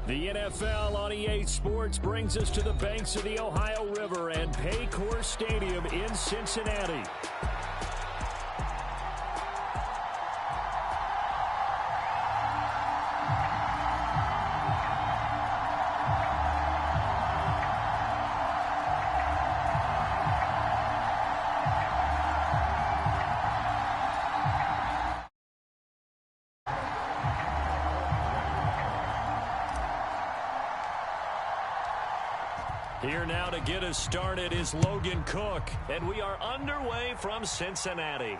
The NFL on EA Sports brings us to the banks of the Ohio River and Paycor Stadium in Cincinnati. Here now to get us started is Logan Cook, and we are underway from Cincinnati.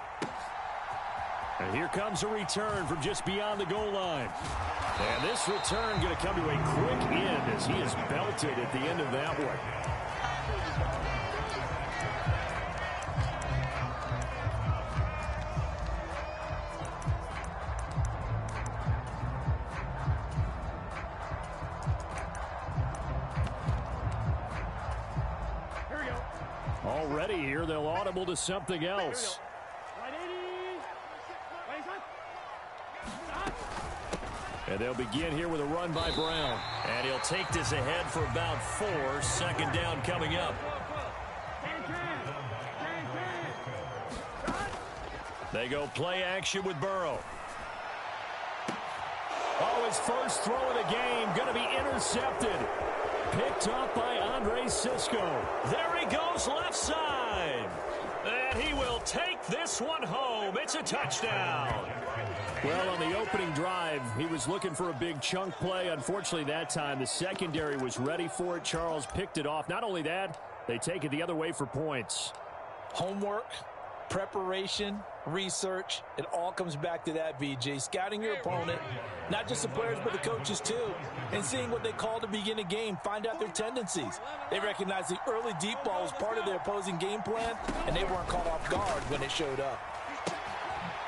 And here comes a return from just beyond the goal line. And this return going to come to a quick end as he is belted at the end of that one. Already here, they'll audible to something else. And they'll begin here with a run by Brown. And he'll take this ahead for about 4. Second down coming up. They go play action with Burrow. Oh, his first throw of the game going to be intercepted. Picked up by Andre Cisco. There he goes left side. And he will take this one home. It's a touchdown. Well, on the opening drive, he was looking for a big chunk play. Unfortunately, that time, the secondary was ready for it. Charles picked it off. Not only that, they take it the other way for points. Homework, preparation, research, it all comes back to that, VJ. Scouting your opponent, not just the players but the coaches too, and seeing what they call to begin a game, find out their tendencies. They recognize the early deep ball was part of their opposing game plan, and they weren't caught off guard when it showed up.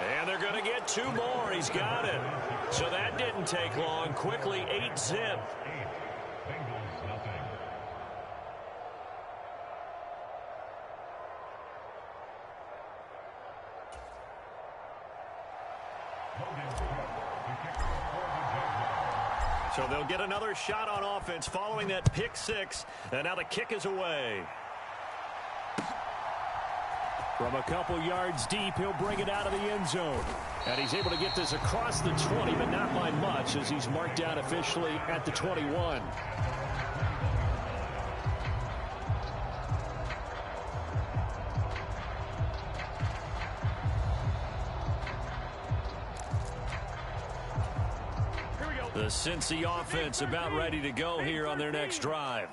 And they're going to get 2 more. He's got it. So that didn't take long. Quickly, 8-zip. So they'll get another shot on offense following that pick 6. And now the kick is away. From a couple yards deep, he'll bring it out of the end zone. And he's able to get this across the 20, but not by much as he's marked down officially at the 21. The Cincy offense about ready to go here on their next drive.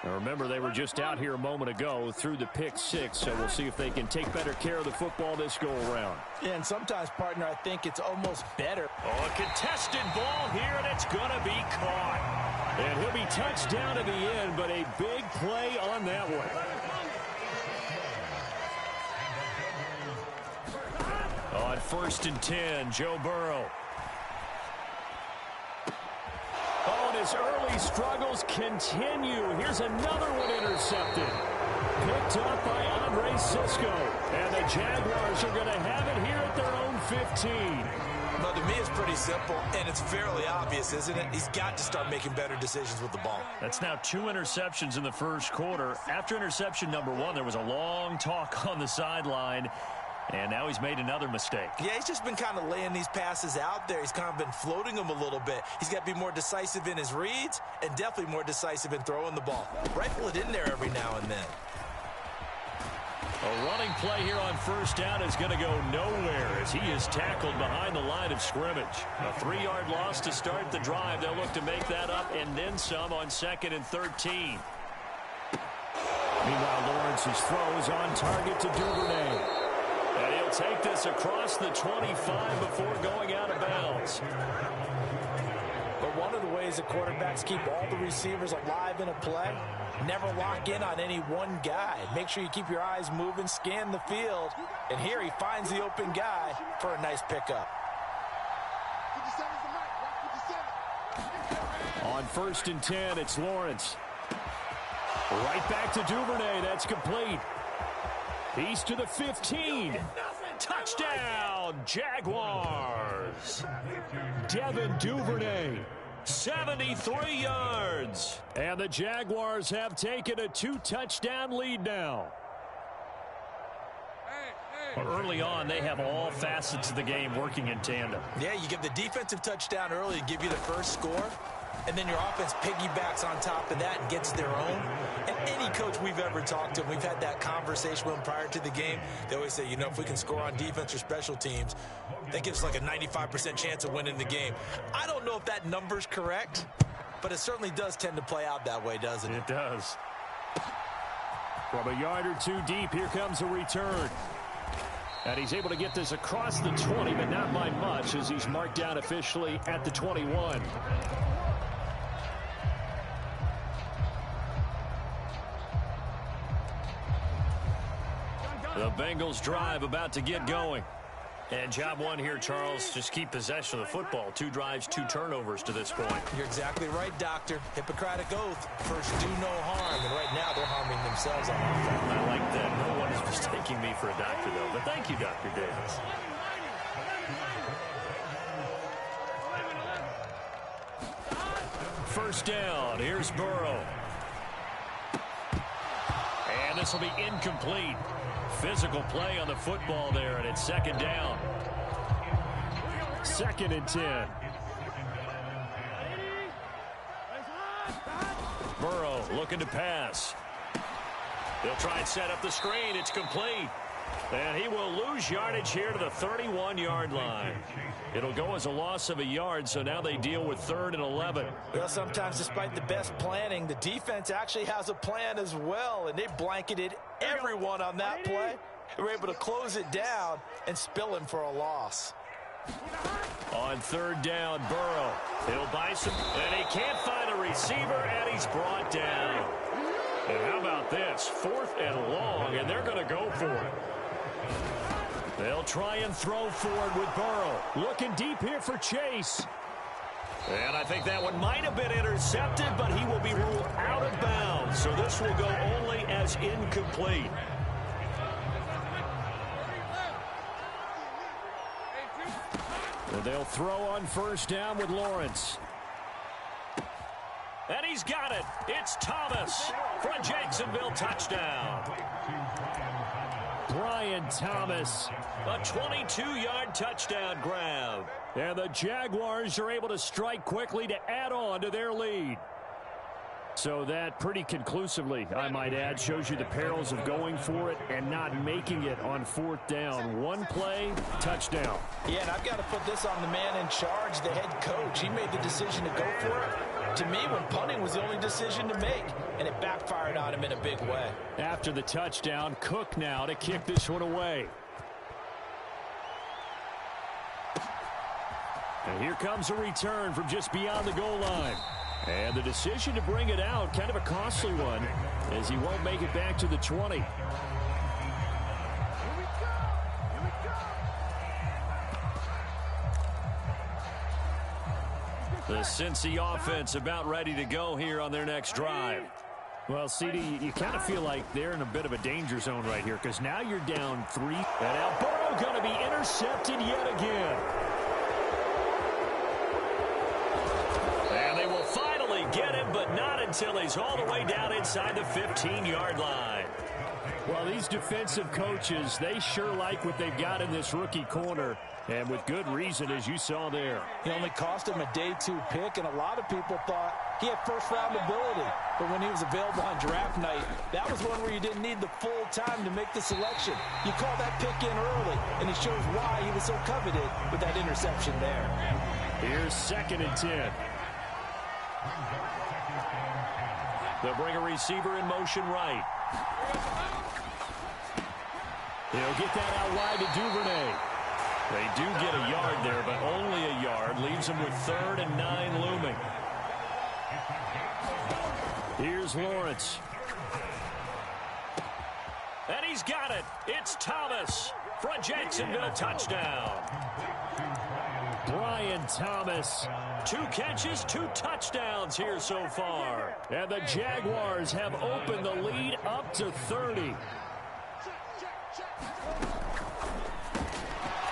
Now remember, they were just out here a moment ago through the pick 6, so we'll see if they can take better care of the football this go-around. Yeah, and sometimes, partner, I think it's almost better. Oh, a contested ball here, and it's going to be caught. And he'll be touched down at the end, but a big play on that one. On 1st and 10, Joe Burrow. Oh, and his early struggles continue. Here's another one intercepted. Picked up by Andre Cisco. And the Jaguars are going to have it here at their own 15. Well, to me, it's pretty simple, and it's fairly obvious, isn't it? He's got to start making better decisions with the ball. That's now 2 interceptions in the first quarter. After interception number 1, there was a long talk on the sideline. And now he's made another mistake. Yeah, he's just been kind of laying these passes out there. He's kind of been floating them a little bit. He's got to be more decisive in his reads and definitely more decisive in throwing the ball. Rifle it in there every now and then. A running play here on 1st down is going to go nowhere as he is tackled behind the line of scrimmage. A 3-yard loss to start the drive. They'll look to make that up and then some on 2nd and 13. Meanwhile, Lawrence's throw is on target to Duvernay. And he'll take this across the 25 before going out of bounds. But one of the ways the quarterbacks keep all the receivers alive in a play, never lock in on any one guy. Make sure you keep your eyes moving, scan the field. And here he finds the open guy for a nice pickup. On 1st and 10, it's Lawrence. Right back to Duvernay. That's complete. He's to the 15. Touchdown, Jaguars. Devin Duvernay 73 yards. And the Jaguars have taken a 2-touchdown lead now. Early on, they have all facets of the game working in tandem. Yeah, you give the defensive touchdown early to give you the first score, and then your offense piggybacks on top of that and gets their own. And any coach we've ever talked to, we've had that conversation with them prior to the game. They always say, you know, if we can score on defense or special teams, that gives us like a 95% chance of winning the game. I don't know if that number's correct, but it certainly does tend to play out that way, doesn't it? It does. From a yard or two deep, here comes a return. And he's able to get this across the 20, but not by much, as he's marked down officially at the 21. The Bengals drive about to get going. And job one here, Charles, just keep possession of the football. 2 drives, 2 turnovers to this point. You're exactly right, Doctor. Hippocratic oath. First, do no harm. And right now, they're harming themselves on offense. I like that. No one is mistaking me for a doctor, though. But thank you, Dr. Davis. First down. Here's Burrow. And this will be incomplete. Physical play on the football there, and it's second down. 2nd and 10. Burrow looking to pass. He'll try and set up the screen. It's complete. And he will lose yardage here to the 31-yard line. It'll go as a loss of a yard, so now they deal with 3rd and 11. Well, sometimes despite the best planning, the defense actually has a plan as well, and they blanketed everyone on that play. They were able to close it down and spill him for a loss. On 3rd down, Burrow. He'll buy some, and he can't find a receiver, and he's brought down. And how about this? 4th and long, and they're going to go for it. They'll try and throw forward with Burrow. Looking deep here for Chase. And I think that one might have been intercepted, but he will be ruled out of bounds. So this will go only as incomplete. And they'll throw on 1st down with Lawrence. And he's got it. It's Thomas for a Jacksonville touchdown. Brian Thomas, a 22-yard touchdown grab. And the Jaguars are able to strike quickly to add on to their lead. So that pretty conclusively, I might add, shows you the perils of going for it and not making it on 4th down. One play, touchdown. Yeah, and I've got to put this on the man in charge, the head coach. He made the decision to go for it. To me, when punting was the only decision to make, and it backfired on him in a big way. After the touchdown, Cook now to kick this one away. And here comes a return from just beyond the goal line. And the decision to bring it out, kind of a costly one, as he won't make it back to the 20. The Cincy offense about ready to go here on their next drive. Well, CD, you kind of feel like they're in a bit of a danger zone right here, because now you're down 3. And now Burrow going to be intercepted yet again. And they will finally get him, but not until he's all the way down inside the 15-yard line. Well, these defensive coaches, they sure like what they've got in this rookie corner, and with good reason, as you saw there. He only cost him a day 2 pick, and a lot of people thought he had first-round ability. But when he was available on draft night, that was one where you didn't need the full time to make the selection. You call that pick in early, and it shows why he was so coveted with that interception there. Here's 2nd and 10. They'll bring a receiver in motion right. He'll get that out wide to Duvernay. They do get a yard there, but only a yard. Leaves them with 3rd and 9 looming. Here's Lawrence. And he's got it. It's Thomas for a Jacksonville touchdown. Brian Thomas. 2 catches, 2 touchdowns here so far. And the Jaguars have opened the lead up to 30.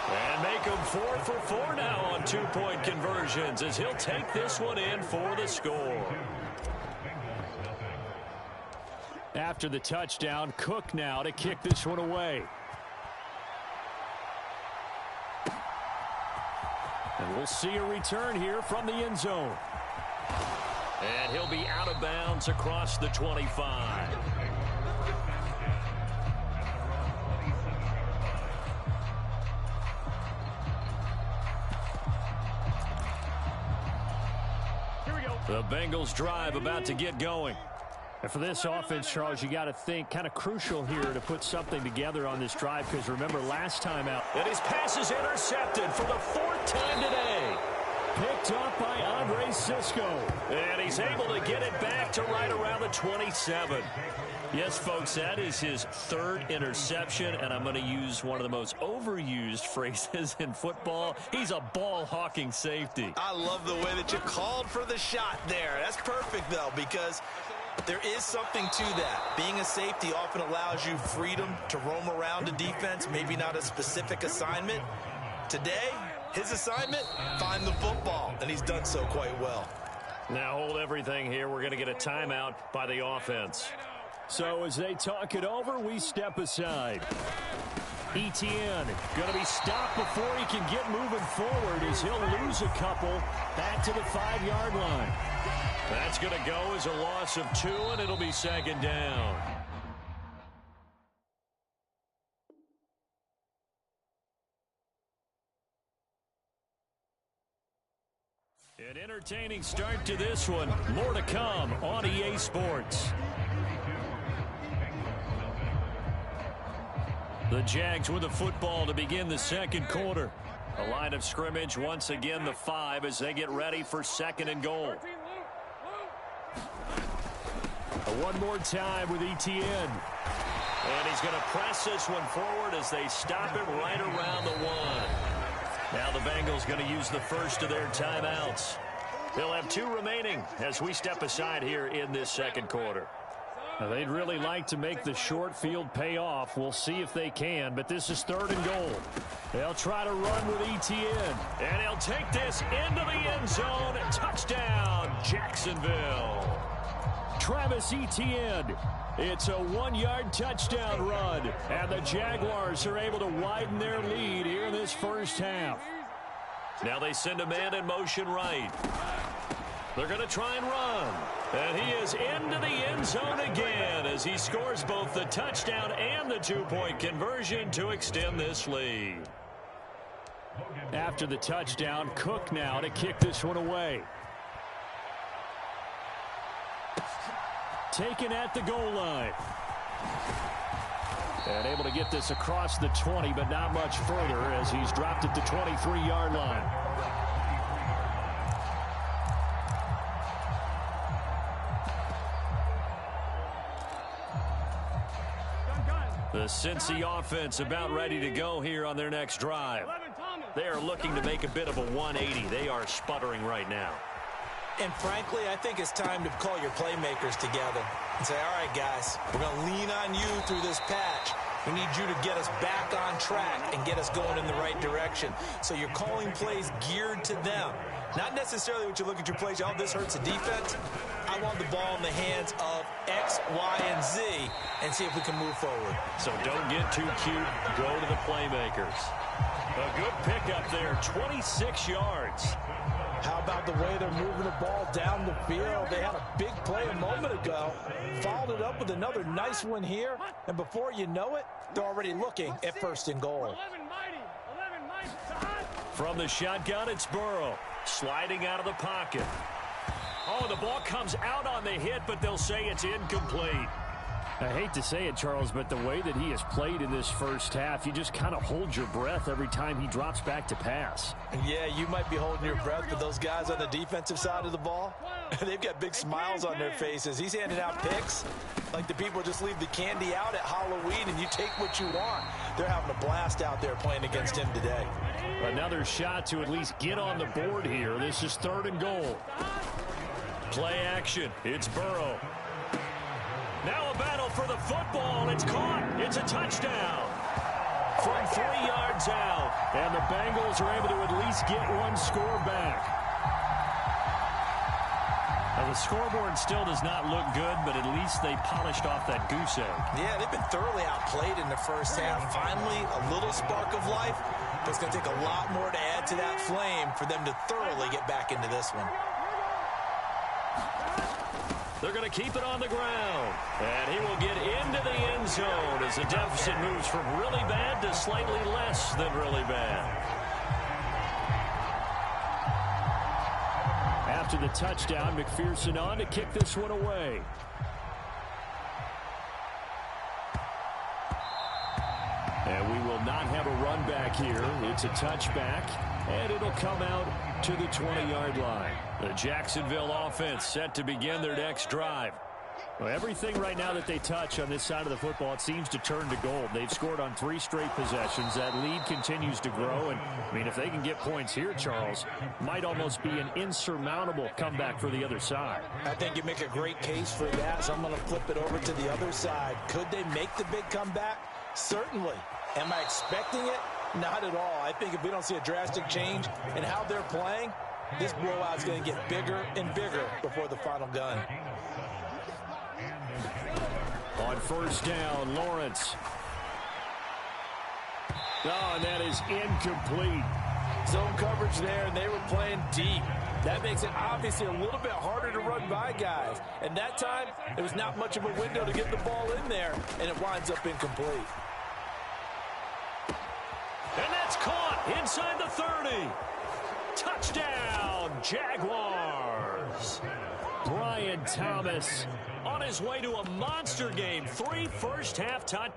And make him 4 for 4 now on two-point conversions as he'll take this one in for the score. After the touchdown, Cook now to kick this one away. And we'll see a return here from the end zone. And he'll be out of bounds across the 25. The Bengals drive about to get going. And for this offense, Charles, you got to think kind of crucial here to put something together on this drive because remember last time out. And his pass is intercepted for the 4th time today. Picked up by Andre Cisco. And he's able to get it back to right around the 27. Yes, folks, that is his 3rd interception, and I'm going to use one of the most overused phrases in football. He's a ball-hawking safety. I love the way that you called for the shot there. That's perfect, though, because there is something to that. Being a safety often allows you freedom to roam around a defense, maybe not a specific assignment. Today, his assignment, find the football, and he's done so quite well. Now hold everything here. We're going to get a timeout by the offense. So as they talk it over, we step aside. Etienne going to be stopped before he can get moving forward as he'll lose a couple back to the 5-yard line. That's going to go as a loss of 2, and it'll be 2nd down. An entertaining start to this one. More to come on EA Sports. The Jags with the football to begin the 2nd quarter. A line of scrimmage once again the 5 as they get ready for 2nd and goal. One more time with Etienne. And he's going to press this one forward as they stop it right around the 1. Now the Bengals going to use the first of their timeouts. They'll have 2 remaining as we step aside here in this 2nd quarter. Now they'd really like to make the short field pay off. We'll see if they can, but this is 3rd and goal. They'll try to run with Etienne. And he'll take this into the end zone. Touchdown, Jacksonville. Travis Etienne. It's a 1-yard touchdown run. And the Jaguars are able to widen their lead here in this first half. Now they send a man in motion right. They're going to try and run. And he is into the end zone again as he scores both the touchdown and the 2-point conversion to extend this lead. After the touchdown, Cook now to kick this one away. Taken at the goal line. And able to get this across the 20, but not much further as he's dropped at the 23-yard line. The Cincy offense about ready to go here on their next drive. They are looking to make a bit of a 180. They are sputtering right now. And frankly, I think it's time to call your playmakers together and say, all right, guys, we're going to lean on you through this patch. We need you to get us back on track and get us going in the right direction. So you're calling plays geared to them. Not necessarily what you look at your plays, oh, this hurts the defense. I want the ball in the hands of X, Y, and Z and see if we can move forward. So don't get too cute. Go to the playmakers. A good pickup there, 26 yards. How about the way they're moving the ball down the field? They had a big play a moment ago, followed it up with another nice one here, and before you know it, they're already looking at 1st and goal. From the shotgun, it's Burrow, sliding out of the pocket. Oh, the ball comes out on the hit, but they'll say it's incomplete. I hate to say it, Charles, but the way that he has played in this first half, you just kind of hold your breath every time he drops back to pass. Yeah, you might be holding your breath, but those guys on the defensive side of the ball, they've got big smiles on their faces. He's handing out picks like the people just leave the candy out at Halloween and you take what you want. They're having a blast out there playing against him today. Another shot to at least get on the board here. This is 3rd and goal. Play action. It's Burrow. Now a battle for the football. It's caught. It's a touchdown. from 3 yards out. And the Bengals are able to at least get one score back. Now, the scoreboard still does not look good, but at least they polished off that goose egg. Yeah, they've been thoroughly outplayed in the first half. Finally, a little spark of life, but it's going to take a lot more to add to that flame for them to thoroughly get back into this one. They're going to keep it on the ground. And he will get into the end zone as the deficit moves from really bad to slightly less than really bad. After the touchdown, McPherson on to kick this one away. And we will not have a run back here. It's a touchback, and it'll come out to the 20-yard line. The Jacksonville offense set to begin their next drive. Well, everything right now that they touch on this side of the football, it seems to turn to gold. They've scored on 3 straight possessions. That lead continues to grow. And, I mean, if they can get points here, Charles, might almost be an insurmountable comeback for the other side. I think you make a great case for that, so I'm going to flip it over to the other side. Could they make the big comeback? Certainly. Am I expecting it? Not at all. I think if we don't see a drastic change in how they're playing, this blowout is going to get bigger and bigger before the final gun. On first down, Lawrence. Oh, and that is incomplete. Zone coverage there, and they were playing deep. That makes it obviously a little bit harder to run by guys. And that time, there was not much of a window to get the ball in there, and it winds up incomplete. And that's caught inside the 30. Touchdown, Jaguars. Brian Thomas on his way to a monster game. 3 first-half touchdowns.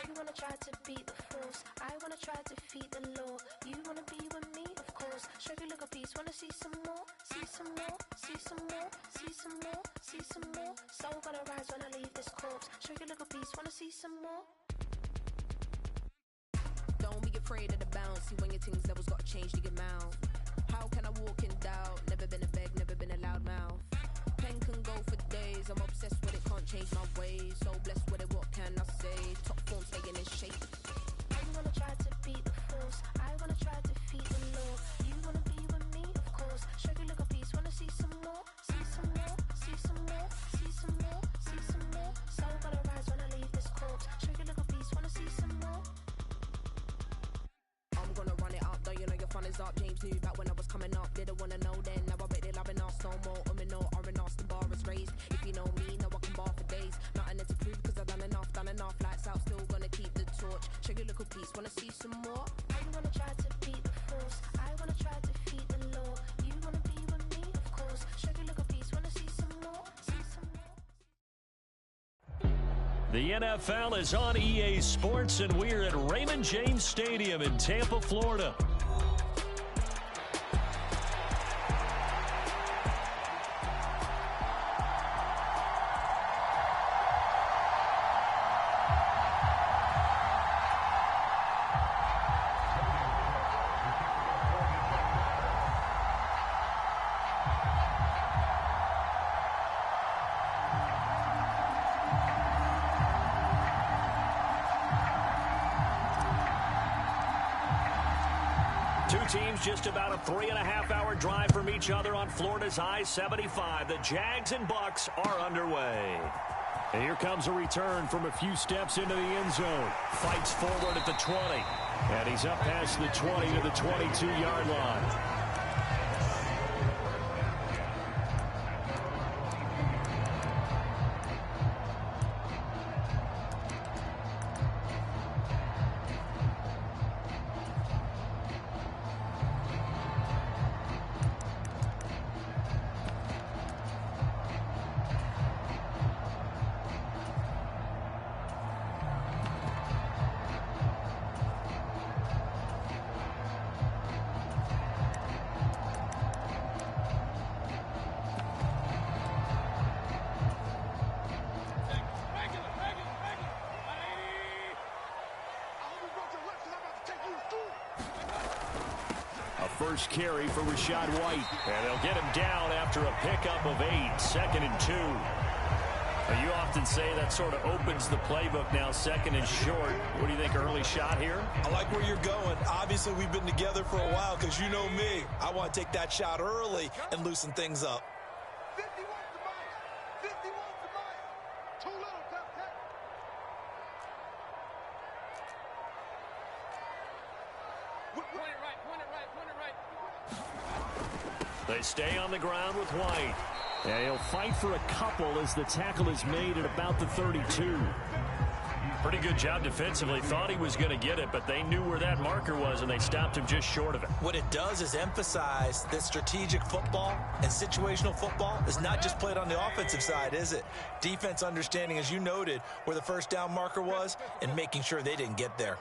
You wanna try to beat the force, I wanna try to defeat the law. You wanna be with me, of course. Show you look a piece, wanna see some more, see some more, see some more, see some more, see some more. Soul gonna rise when I leave this corpse. Show you look a piece, wanna see some more. Don't be afraid of the bounce. See when your things levels got to change to your mouth. How can I walk in doubt? Never been a beg, never been a loud mouth. Pen can go for days. I'm obsessed with it, can't change my ways. So blessed with it, what can I say? Top form staying in shape. You wanna try to beat the force, I wanna try to defeat the law. You wanna be with me, of course. Show you look a piece, wanna see some more, see some more, see some more, see some more, see some more. Soul gonna rise when I leave this corpse. Show you look a piece, wanna see some more. I'm gonna run it up, though you know your fun is up. James knew back when I was coming up. Didn't wanna know then, now I bet they loving us no more. No, R&R's the bar is raised. If you know me, now I can bar for days. Nothing to prove cause I've done enough. Lights out, still gonna keep the torch. Show you little piece, wanna see some more? You wanna try to beat the force, I wanna try to defeat the law. You wanna be with me, of course. Show you look a piece, wanna see some more, see some more. The NFL is on EA Sports, and we're at Raymond James Stadium in Tampa, Florida. Two teams just about a 3.5-hour drive from each other on Florida's I-75. The Jags and Bucks are underway. And here comes a return from a few steps into the end zone. Fights forward at the 20. And he's up past the 20 to the 22-yard line. first carry for Rachaad White. And they'll get him down after a pickup of 8, 2nd and 2. You often say that sort of opens the playbook now, 2nd and short. What do you think, early shot here? I like where you're going. Obviously, we've been together for a while because you know me. I want to take that shot early and loosen things up. 51 to Mike. 51 to Mike. Too little, top 10. Point it right, point it right, point it right. They stay on the ground with White. And he'll fight for a couple as the tackle is made at about the 32. Pretty good job defensively. Thought he was going to get it, but they knew where that marker was, and they stopped him just short of it. What it does is emphasize that strategic football and situational football is not just played on the offensive side, is it? Defense understanding, as you noted, where the first down marker was and making sure they didn't get there.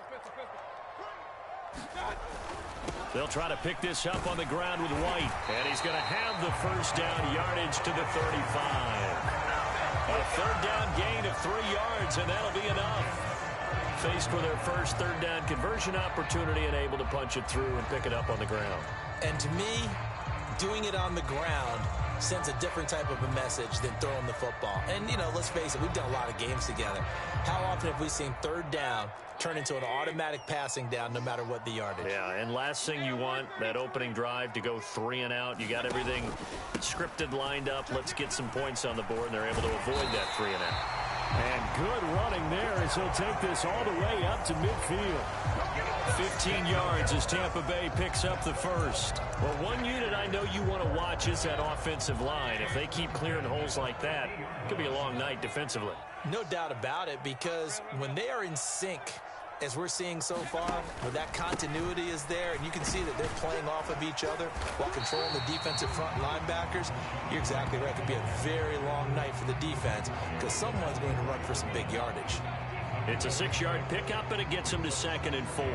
They'll try to pick this up on the ground with White. And he's going to have the first down, yardage to the 35. A third down gain of 3 yards, and that'll be enough. Faced with their first third down conversion opportunity and able to punch it through and pick it up on the ground. And to me, doing it on the ground sends a different type of a message than throwing the football. And, you know, let's face it, we've done a lot of games together. How often have we seen third down turn into an automatic passing down no matter what the yardage? Yeah, and last thing you want, that opening drive to go 3 and out. You got everything scripted, lined up. Let's get some points on the board, and they're able to avoid that 3 and out. And good running there as he'll take this all the way up to midfield. 15 yards as Tampa Bay picks up the first. Well, one unit I know you want to watch is that offensive line. If they keep clearing holes like that, it could be a long night defensively. No doubt about it, because when they are in sync, as we're seeing so far, where that continuity is there, and you can see that they're playing off of each other while controlling the defensive front linebackers, you're exactly right. It could be a very long night for the defense because someone's going to run for some big yardage. It's a 6-yard pickup, and it gets them to 2nd and 4.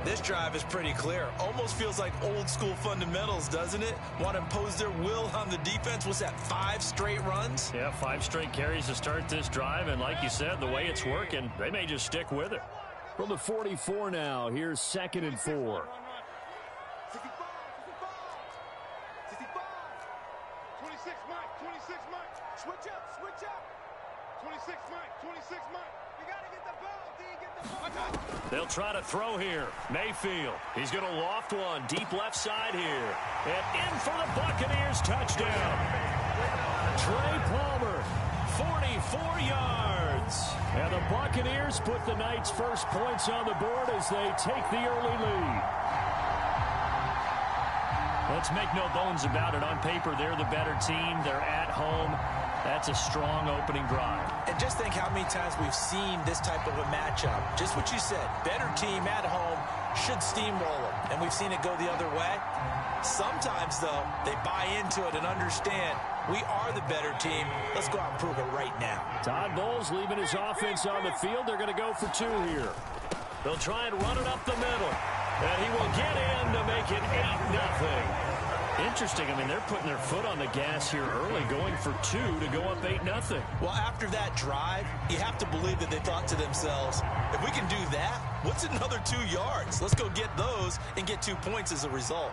This drive is pretty clear. Almost feels like old school fundamentals, doesn't it? Want to impose their will on the defense. Was that 5 straight runs? Yeah, 5 straight carries to start this drive, and like you said, the way it's working, they may just stick with it. From the 44 now, here's 2nd and 4. 65, 26 Mike, 26 Mike. Switch up. 26 Mike, 26 Mike. You got to get the ball, D, get the ball. They'll try to throw here. Mayfield, he's going to loft one deep left side here. And in for the Buccaneers touchdown. Trey Palmer, 44 yards. And the Buccaneers put the Knights' first points on the board as they take the early lead. Let's make no bones about it. On paper, they're the better team. They're at home. That's a strong opening drive. And just think how many times we've seen this type of a matchup. Just what you said, better team at home should steamroll them. And we've seen it go the other way. Sometimes, though, they buy into it and understand we are the better team. Let's go out and prove it right now. Todd Bowles leaving his offense on the field. They're going to go for 2 here. They'll try and run it up the middle. And he will get in to make it 8-0. Interesting. I mean, they're putting their foot on the gas here early, going for 2 to go up 8-0. Well, after that drive, you have to believe that they thought to themselves, if we can do that, what's another 2 yards? Let's go get those and get 2 points as a result.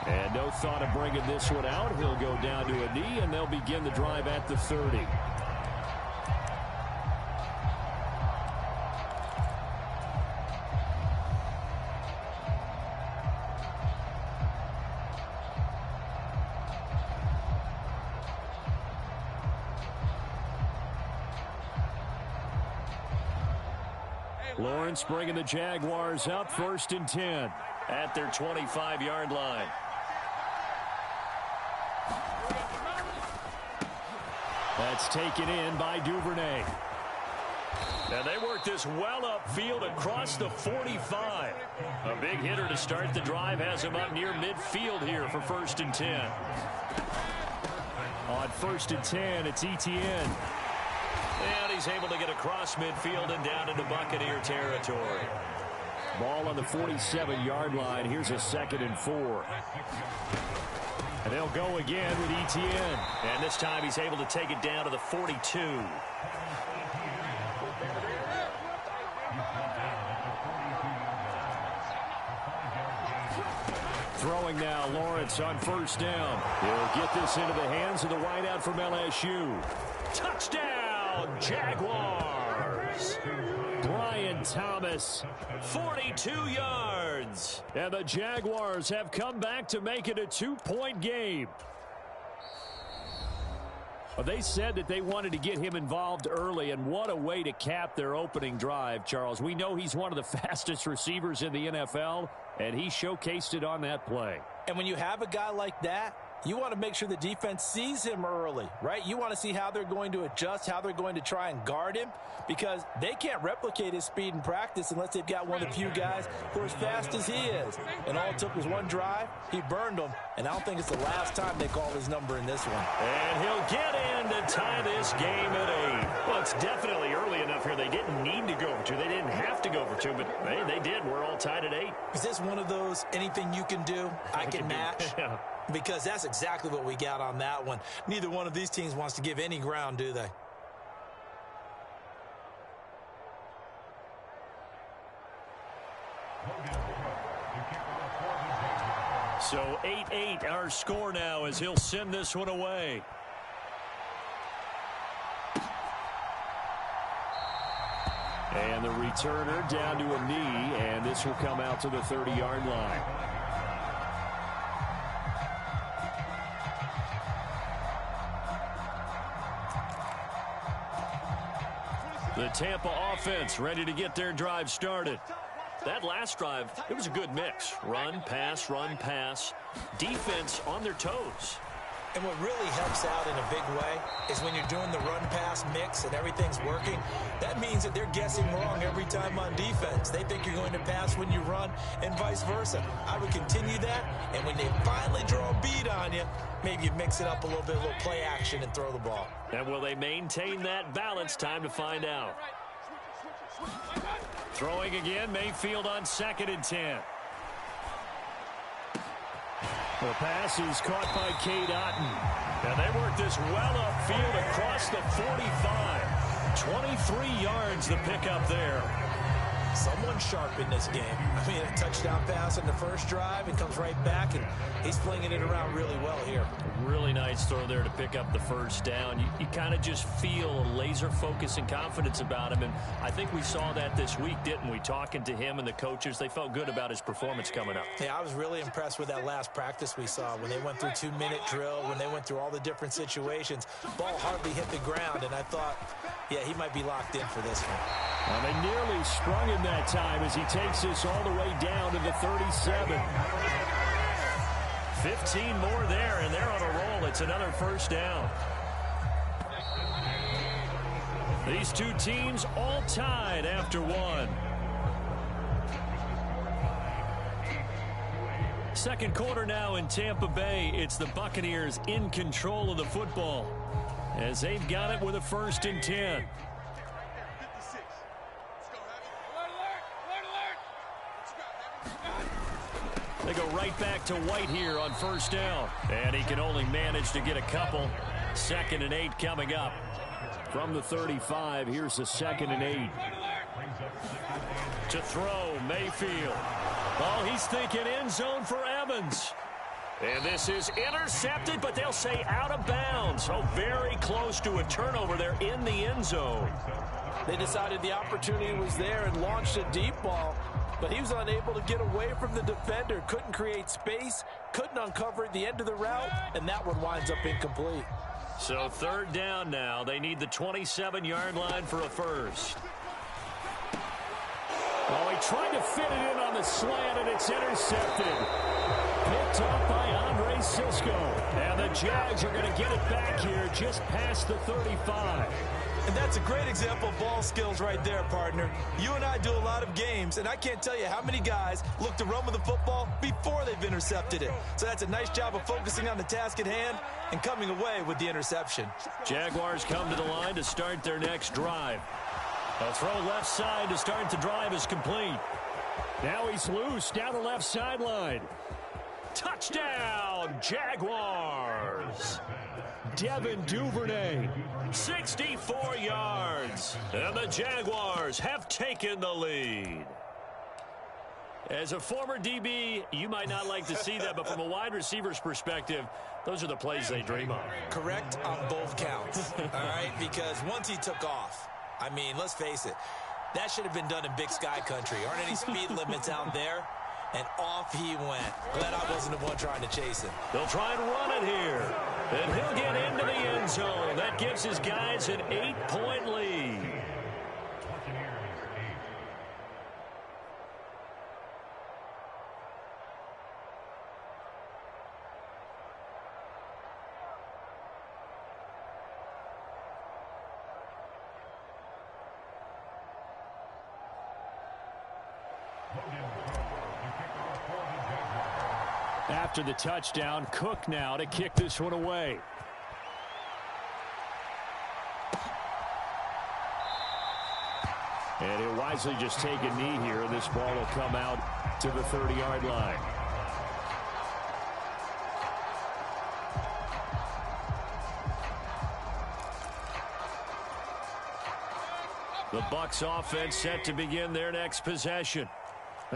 And no thought of bringing this one out. He'll go down to a knee, and they'll begin the drive at the 30. Lawrence bringing the Jaguars up 1st and 10 at their 25-yard line. That's taken in by Duvernay. And they work this well upfield across the 45. A big hitter to start the drive has him up near midfield here for 1st and 10. On 1st and 10, it's Etienne. And he's able to get across midfield and down into Buccaneer territory. Ball on the 47-yard line. Here's a 2nd and 4. And they'll go again with Etienne. And this time he's able to take it down to the 42. Throwing now, Lawrence on first down. He'll get this into the hands of the wideout from LSU. Touchdown, Jaguars! Brian Thomas, 42 yards. And the Jaguars have come back to make it a 2-point game. Well, they said that they wanted to get him involved early, and what a way to cap their opening drive, Charles. We know he's one of the fastest receivers in the NFL, and he showcased it on that play. And when you have a guy like that, you want to make sure the defense sees him early, right? You want to see how they're going to adjust, how they're going to try and guard him, because they can't replicate his speed in practice unless they've got one of the few guys who are as fast as he is. And all it took was one drive. He burned them, and I don't think it's the last time they call his number in this one. And he'll get in to tie this game at 8. Well, it's definitely early enough here. They didn't need to go over 2. They didn't have to go over 2, but hey, they did. We're all tied at 8. Is this one of those anything you can do, I can match? Yeah. Because that's exactly what we got on that one. Neither one of these teams wants to give any ground, do they? So 8-8 our score now as he'll send this one away. And the returner down to a knee, and this will come out to the 30-yard line. The Tampa offense ready to get their drive started. That last drive, it was a good mix. Run, pass, defense on their toes. And what really helps out in a big way is when you're doing the run-pass mix and everything's working, that means that they're guessing wrong every time on defense. They think you're going to pass when you run and vice versa. I would continue that, and when they finally draw a bead on you, maybe you mix it up a little bit, a little play action, and throw the ball. And will they maintain that balance? Time to find out. Throwing again, Mayfield on 2nd and 10. The pass is caught by Cade Otton. And they work this well upfield across the 45. 23 yards the pickup there. Someone sharp in this game. I mean, a touchdown pass in the first drive, and comes right back, and he's flinging it around really well here. Really nice throw there to pick up the first down. You kind of just feel a laser focus and confidence about him, and I think we saw that this week, didn't we? Talking to him and the coaches, they felt good about his performance coming up. Yeah, I was really impressed with that last practice we saw when they went through 2-minute drill, when they went through all the different situations. Ball hardly hit the ground, and I thought, yeah, he might be locked in for this one. Well, they nearly sprung him that time as he takes this all the way down to the 37. 15 more there, and they're on a roll. It's another first down. These two teams all tied after one. Second quarter now in Tampa Bay. It's the Buccaneers in control of the football as they've got it with a 1st and 10. They go right back to White here on 1st down. And he can only manage to get a couple. 2nd and 8 coming up. From the 35, here's the 2nd and 8. To throw, Mayfield. Oh, he's thinking end zone for Evans. And this is intercepted, but they'll say out of bounds. So very close to a turnover there in the end zone. They decided the opportunity was there and launched a deep ball, but he was unable to get away from the defender, couldn't create space, couldn't uncover the end of the route, and that one winds up incomplete. So 3rd down now. They need the 27-yard line for a first. Oh, he tried to fit it in on the slant, and it's intercepted. Picked up by Andre Cisco. And the Jags are going to get it back here just past the 35. And that's a great example of ball skills right there, partner. You and I do a lot of games, and I can't tell you how many guys look to run with the football before they've intercepted it. So that's a nice job of focusing on the task at hand and coming away with the interception. Jaguars come to the line to start their next drive. A throw left side to start the drive is complete. Now he's loose down the left sideline. Touchdown, Jaguars. Devin Duvernay, 64 yards. And the Jaguars have taken the lead. As a former DB, you might not like to see that, but from a wide receiver's perspective, those are the plays they dream of. Correct on both counts, all right? Because once he took off, I mean, let's face it, that should have been done in Big Sky country. Aren't any speed limits out there? And off he went. Glad I wasn't the one trying to chase him. They'll try and run it here. And he'll get into the end zone. That gives his guys an 8-point lead. After the touchdown, Cook now to kick this one away. And he'll wisely just take a knee here, and this ball will come out to the 30-yard line. The Bucs offense set to begin their next possession.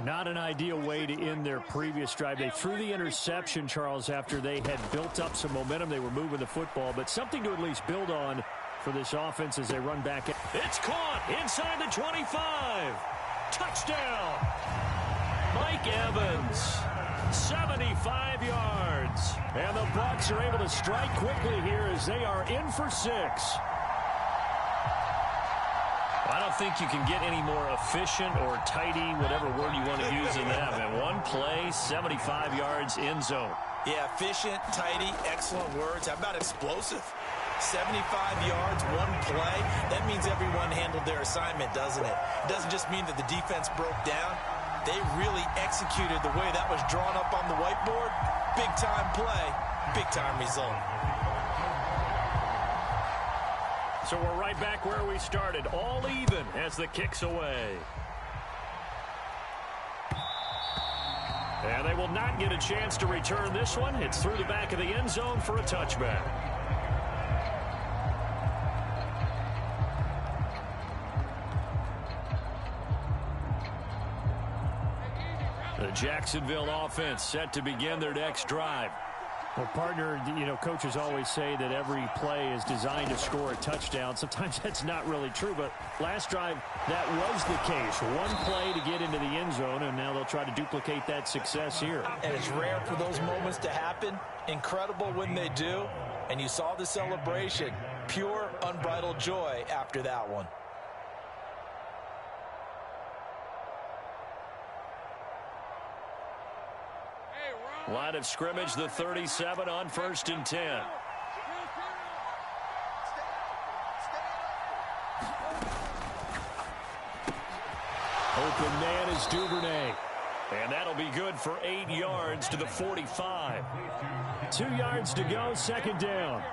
Not an ideal way to end their previous drive. They threw the interception, Charles, after they had built up some momentum. They were moving the football, but something to at least build on for this offense as they run back. It's caught inside the 25. Touchdown. Mike Evans, 75 yards. And the Bucs are able to strike quickly here as they are in for 6. I don't think you can get any more efficient or tidy, whatever word you want to use in that. Man, one play, 75 yards, end zone. Yeah, efficient, tidy, excellent words. How about explosive? 75 yards, one play. That means everyone handled their assignment, doesn't it? It doesn't just mean that the defense broke down. They really executed the way that was drawn up on the whiteboard. Big-time play, big-time result. So we're right back where we started, all even as the kick's away. And they will not get a chance to return this one. It's through the back of the end zone for a touchback. The Jacksonville offense set to begin their next drive. Well, partner, coaches always say that every play is designed to score a touchdown. Sometimes that's not really true, but last drive, that was the case. One play to get into the end zone, and now they'll try to duplicate that success here. And it's rare for those moments to happen. Incredible when they do. And you saw the celebration. Pure, unbridled joy after that one. Line of scrimmage, the 37 on 1st and 10. Open man is Duvernay. And that'll be good for 8 yards to the 45. 2 yards to go, second down.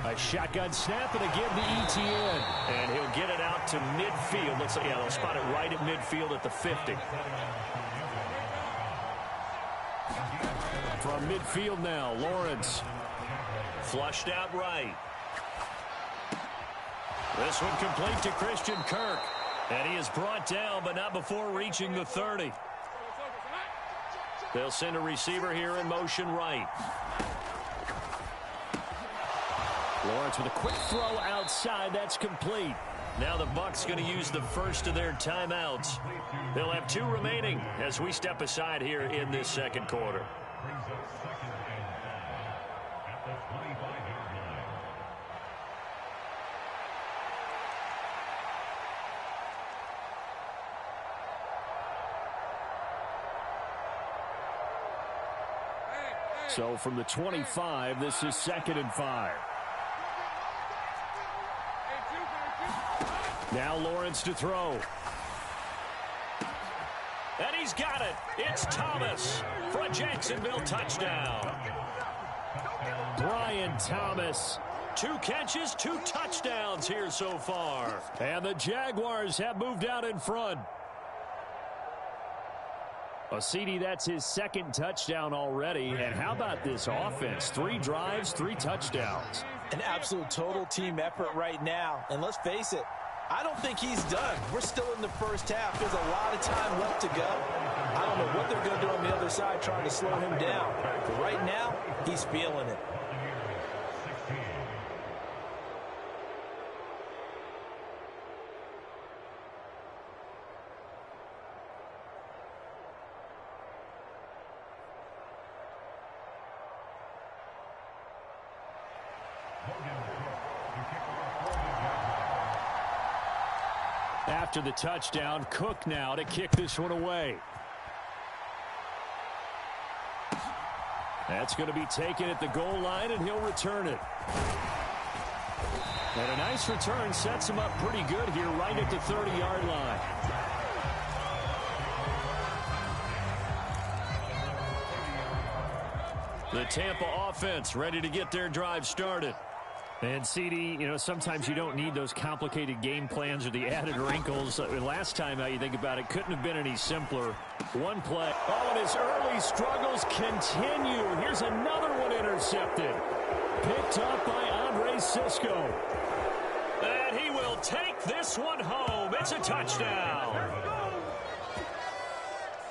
A shotgun snap and again to Etienne. And he'll get it out to midfield. Looks like, they'll spot it right at midfield at the 50. From midfield now, Lawrence. Flushed out right. This one complete to Christian Kirk. And he is brought down, but not before reaching the 30. They'll send a receiver here in motion right. Lawrence with a quick throw outside. That's complete. Now the Bucs going to use the first of their timeouts. They'll have 2 remaining as we step aside here in this second quarter. So from the 25, this is 2nd and 5. Now Lawrence to throw. And he's got it. It's Thomas for a Jacksonville touchdown. Brian Thomas. 2 catches, 2 touchdowns here so far. And the Jaguars have moved out in front. CD, that's his 2nd touchdown already. And how about this offense? 3 drives, 3 touchdowns. An absolute total team effort right now. And let's face it, I don't think he's done. We're still in the first half. There's a lot of time left to go. I don't know what they're going to do on the other side trying to slow him down. But right now, he's feeling it. After the touchdown, Cook now to kick this one away. That's going to be taken at the goal line, and he'll return it. And a nice return sets him up pretty good here right at the 30-yard line. The Tampa offense ready to get their drive started. And, CD, you know, sometimes you don't need those complicated game plans or the added wrinkles. Last time, how you think about it, couldn't have been any simpler. One play. Oh, and his early struggles continue. Here's another one intercepted. Picked up by Andre Cisco. And he will take this one home. It's a touchdown.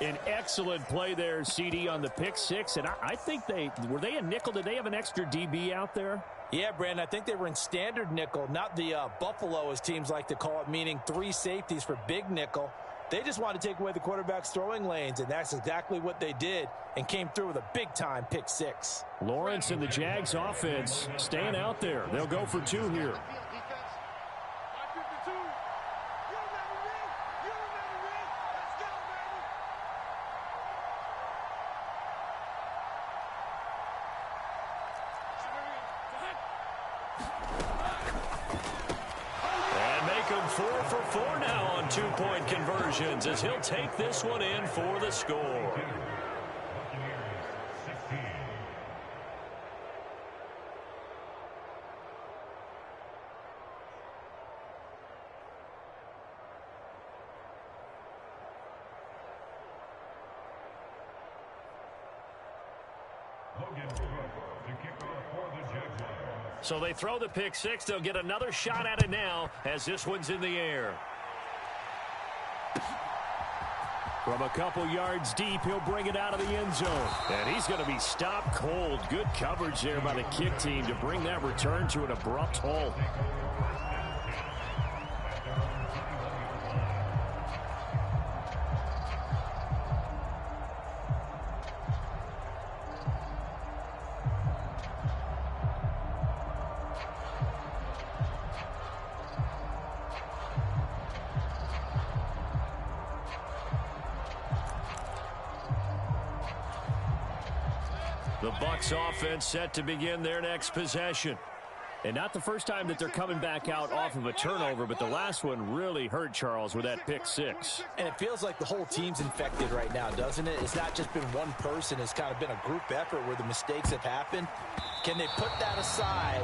An excellent play there, CD, on the pick six. And I think were they a nickel? Did they have an extra DB out there? Yeah, Brandon, I think they were in standard nickel, not the Buffalo, as teams like to call it, meaning 3 safeties for big nickel. They just wanted to take away the quarterback's throwing lanes, and that's exactly what they did and came through with a big-time pick six. Lawrence and the Jags offense staying out there. They'll go for 2 here. Two-point conversions as he'll take this one in for the score. So they throw the pick six. They'll get another shot at it now as this one's in the air. From a couple yards deep, he'll bring it out of the end zone. And he's going to be stopped cold. Good coverage there by the kick team to bring that return to an abrupt halt. The Bucs offense set to begin their next possession. And not the first time that they're coming back out off of a turnover, but the last one really hurt, Charles, with that pick six. And it feels like the whole team's infected right now, doesn't it? It's not just been one person. It's kind of been a group effort where the mistakes have happened. Can they put that aside,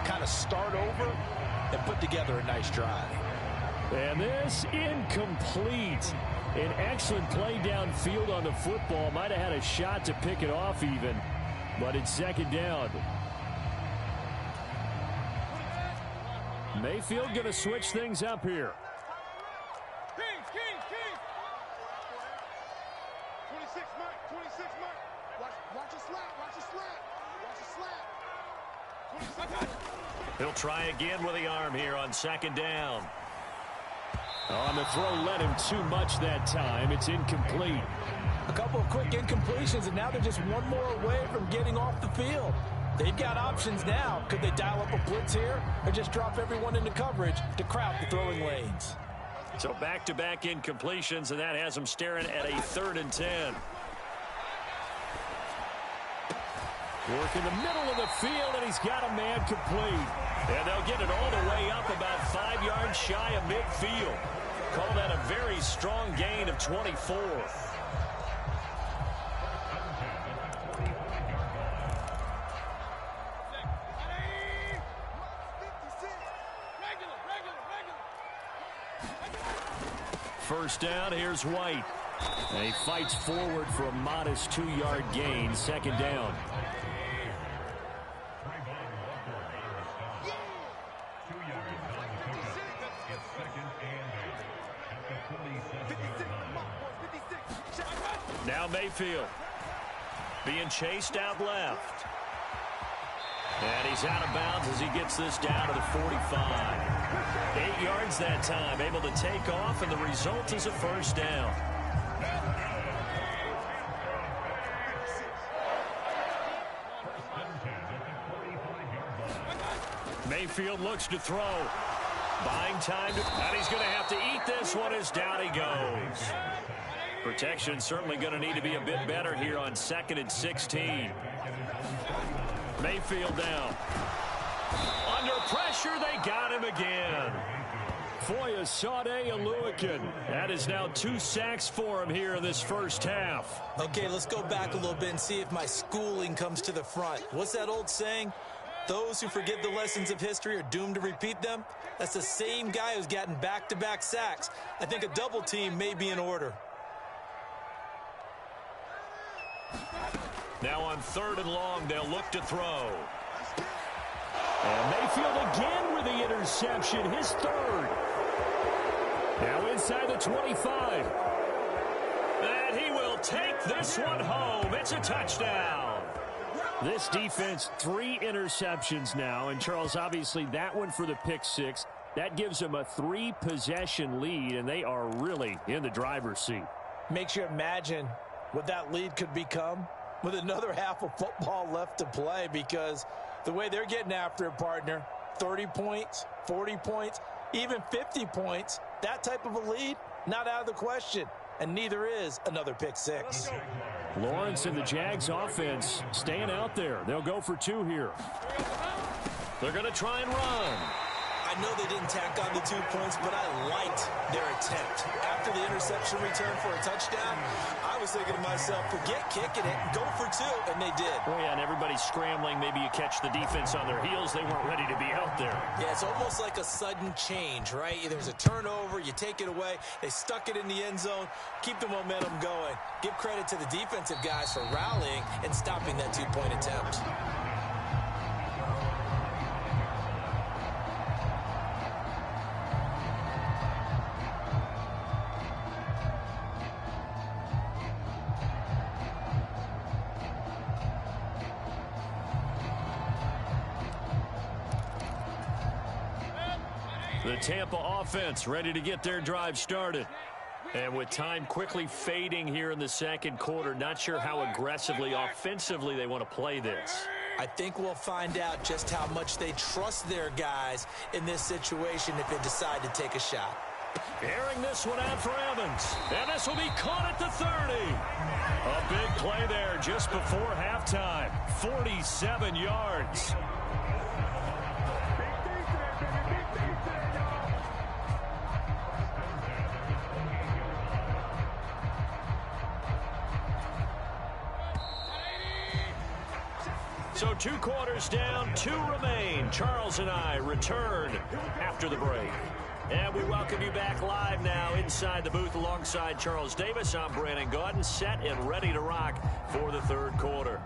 kind of start over, and put together a nice drive? And this incomplete. An excellent play downfield on the football. Might have had a shot to pick it off even, but it's second down. Mayfield going to switch things up here. Kings. 26, Mike. 26, Mike. Watch your slap. 26. He'll try again with the arm here on second down. On the throw, led him too much that time. It's incomplete. A couple of quick incompletions, and now they're just one more away from getting off the field. They've got options now. Could they dial up a blitz here or just drop everyone into coverage to crowd the throwing lanes? So back-to-back incompletions, and that has them staring at a 3rd and 10. Work in the middle of the field, and he's got a man complete. And they'll get it all the way up about 5 yards shy of midfield. Call that a very strong gain of 24. First down, here's White. And he fights forward for a modest 2-yard gain, second down. Now Mayfield being chased out left. And he's out of bounds as he gets this down to the 45. 8 yards that time, able to take off, and the result is a first down. Mayfield looks to throw. Buying time, and he's going to have to eat this one as down he goes. Protection certainly going to need to be a bit better here on 2nd and 16. Mayfield down. Under pressure, they got him again. Foyesade Aluakin. That is now 2 sacks for him here in this first half. Okay, let's go back a little bit and see if my schooling comes to the front. What's that old saying? Those who forget the lessons of history are doomed to repeat them. That's the same guy who's gotten back-to-back sacks. I think a double team may be in order. Now on 3rd and long, they'll look to throw. And Mayfield again with the interception, his 3rd. Now inside the 25. And he will take this one home. It's a touchdown. This defense, 3 interceptions now. And, Charles, obviously that one for the pick 6. That gives them a 3-possession lead, and they are really in the driver's seat. Makes you imagine what that lead could become with another half of football left to play, because the way they're getting after it, partner, 30 points, 40 points, even 50 points, that type of a lead, not out of the question. And neither is another pick 6. Lawrence and the Jags offense staying out there. They'll go for 2 here. They're going to try and run. I know they didn't tack on the 2 points, but I liked their attempt. After the interception return for a touchdown, I was thinking to myself, forget kicking it, go for 2, and they did. Oh, yeah, and everybody's scrambling. Maybe you catch the defense on their heels. They weren't ready to be out there. Yeah, it's almost like a sudden change, right? There's a turnover, you take it away, they stuck it in the end zone, keep the momentum going. Give credit to the defensive guys for rallying and stopping that 2-point attempt. The Tampa offense ready to get their drive started. And with time quickly fading here in the 2nd quarter, not sure how aggressively, offensively they want to play this. I think we'll find out just how much they trust their guys in this situation if they decide to take a shot. Airing this one out for Evans. And this will be caught at the 30. A big play there just before halftime. 47 yards. So 2 quarters down, 2 remain. Charles and I return after the break. And we welcome you back live now inside the booth alongside Charles Davis. I'm Brandon Gaudin, set and ready to rock for the 3rd quarter.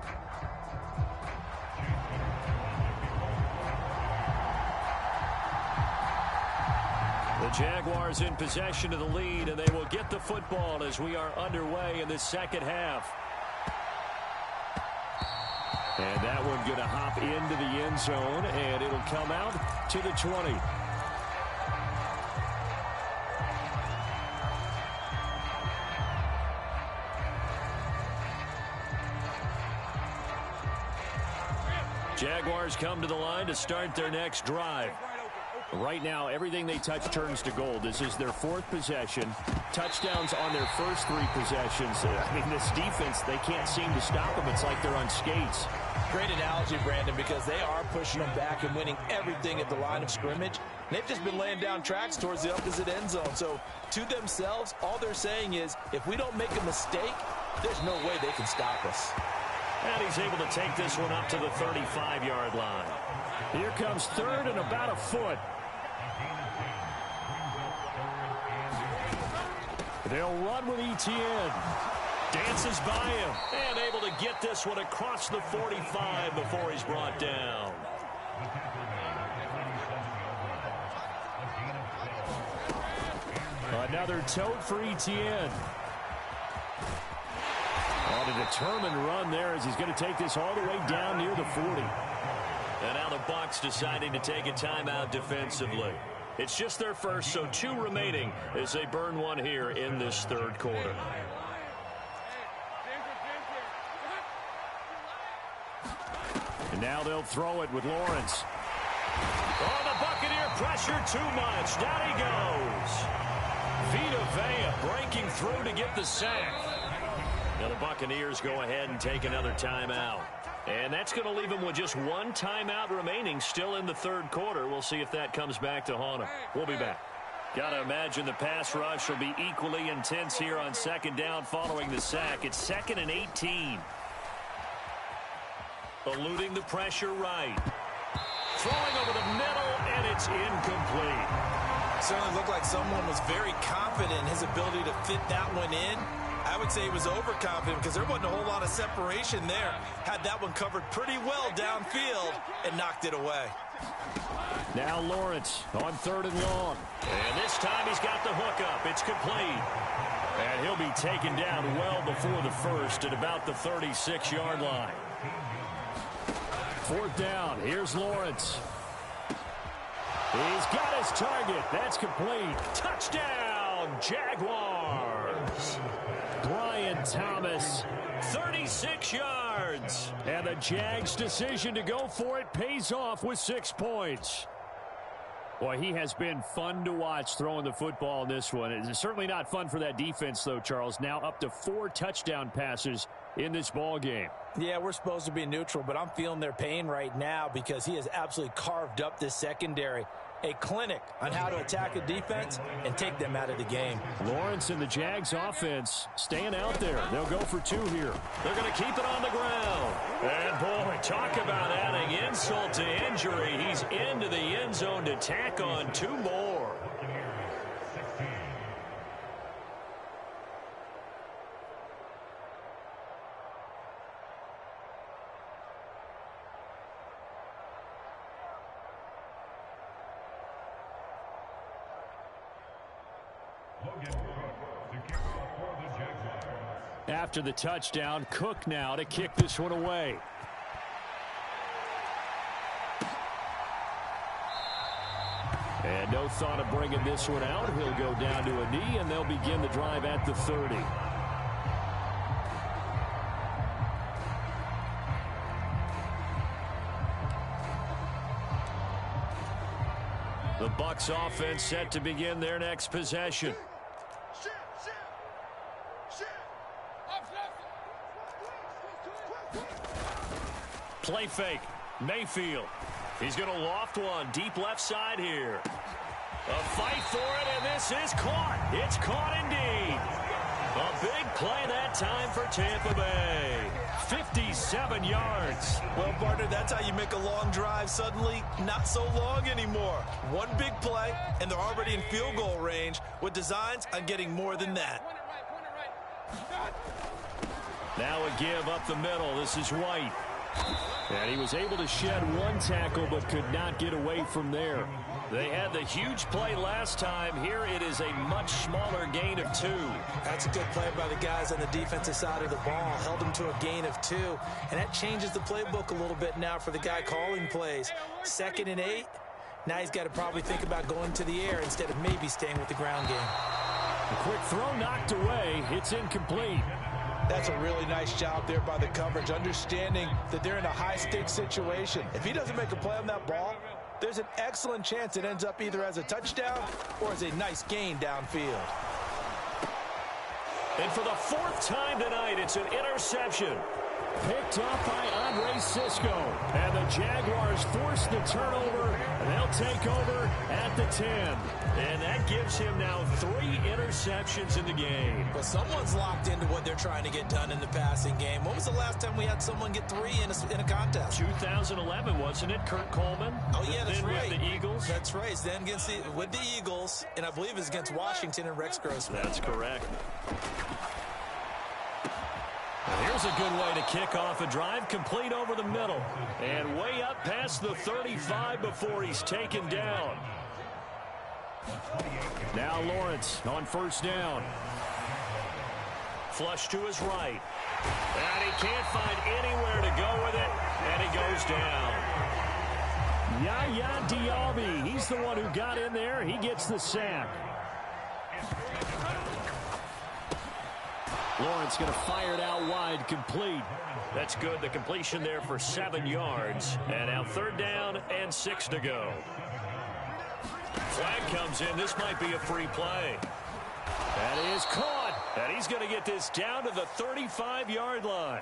The Jaguars in possession of the lead, and they will get the football as we are underway in the 2nd half. And that one going to hop into the end zone, and it'll come out to the 20. Jaguars come to the line to start their next drive. Right now, everything they touch turns to gold. This is their 4th possession. Touchdowns on their first 3 possessions. I mean, this defense, they can't seem to stop them. It's like they're on skates. Great analogy, Brandon, because they are pushing them back and winning everything at the line of scrimmage. They've just been laying down tracks towards the opposite end zone. So, to themselves, all they're saying is, if we don't make a mistake, there's no way they can stop us. And he's able to take this one up to the 35-yard line. Here comes 3rd and about a foot. They'll run with Etienne. Dances by him. And able to get this one across the 45 before he's brought down. Another tote for Etienne. On a determined run there as he's going to take this all the way down near the 40. And now the Bucs deciding to take a timeout defensively. It's just their first, so 2 remaining as they burn one here in this third quarter. And now they'll throw it with Lawrence. Oh, the Buccaneer pressure too much. Down he goes. Vita Vea breaking through to get the sack. Now the Buccaneers go ahead and take another timeout. And that's going to leave them with just 1 timeout remaining still in the third quarter. We'll see if that comes back to haunt them. We'll be back. Got to imagine the pass rush will be equally intense here on second down following the sack. It's 2nd and 18. Eluding the pressure right. Throwing over the middle, and it's incomplete. Certainly looked like someone was very confident in his ability to fit that one in. I would say he was overconfident because there wasn't a whole lot of separation there. Had that one covered pretty well downfield and knocked it away. Now Lawrence on 3rd and long. And this time he's got the hook up. It's complete. And he'll be taken down well before the first at about the 36-yard line. 4th down. Here's Lawrence. He's got his target. That's complete. Touchdown, Jaguars. Brian Thomas, 36 yards. And the Jags' decision to go for it pays off with 6 points. Boy, he has been fun to watch throwing the football in this one. It's certainly not fun for that defense, though, Charles. Now up to 4 touchdown passes in this ball game. Yeah, we're supposed to be neutral, but I'm feeling their pain right now because he has absolutely carved up this secondary. A clinic on how to attack a defense and take them out of the game. Lawrence and the Jags offense staying out there. They'll go for 2 here. They're going to keep it on the ground. And, boy, talk about adding insult to injury. He's into the end zone to tack on 2 more. After the touchdown, Cook now to kick this one away. And no thought of bringing this one out. He'll go down to a knee, and they'll begin the drive at the 30. The Bucs offense set to begin their next possession. Play fake. Mayfield. He's going to loft one deep left side here. A fight for it, and this is caught. It's caught indeed. A big play that time for Tampa Bay. 57 yards. Well, partner, that's how you make a long drive suddenly not so long anymore. One big play, and they're already in field goal range with designs on getting more than that. Now a give up the middle. This is White. And he was able to shed 1 tackle but could not get away from there. They had the huge play last time. Here it is a much smaller gain of 2. That's a good play by the guys on the defensive side of the ball. Held them to a gain of 2. And that changes the playbook a little bit now for the guy calling plays. 2nd and 8. Now he's got to probably think about going to the air instead of maybe staying with the ground game. A quick throw knocked away. It's incomplete. That's a really nice job there by the coverage, understanding that they're in a high-stakes situation. If he doesn't make a play on that ball, there's an excellent chance it ends up either as a touchdown or as a nice gain downfield. And for the 4th time tonight, it's an interception. Picked up by Andre Sisco. And the Jaguars force the turnover. And they'll take over at the 10. And that gives him now 3 interceptions in the game. But someone's locked into what they're trying to get done in the passing game. When was the last time we had someone get 3 in a contest? 2011, wasn't it? Kurt Coleman? Oh, yeah, that's right. With the Eagles? That's right. Then with the Eagles, and I believe it's against Washington and Rex Grossman. That's correct. And here's a good way to kick off a drive, complete over the middle. And way up past the 35 before he's taken down. Now Lawrence on 1st down. flush to his right. And he can't find anywhere to go with it, and he goes down. Yaya Diaby, he's the one who got in there. He gets the sack. Lawrence going to fire it out wide, complete. That's good. The completion there for 7 yards. And now 3rd down and 6 to go. Flag comes in. This might be a free play. That is caught. And he's going to get this down to the 35-yard line.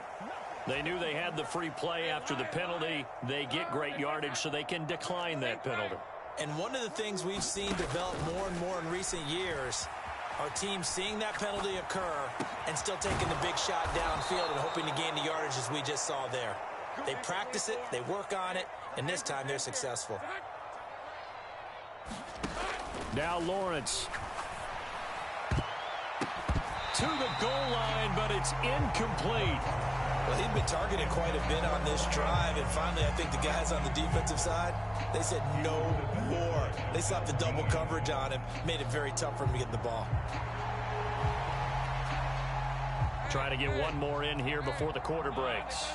They knew they had the free play after the penalty. They get great yardage, so they can decline that penalty. And one of the things we've seen develop more and more in recent years are teams seeing that penalty occur and still taking the big shot downfield and hoping to gain the yardage as we just saw there. They practice it, they work on it, and this time they're successful. Now Lawrence. To the goal line, but it's incomplete. Well, he'd been targeted quite a bit on this drive, and finally I think the guys on the defensive side, they said no more. They slapped the double coverage on him, made it very tough for him to get the ball. Trying to get one more in here before the quarter breaks.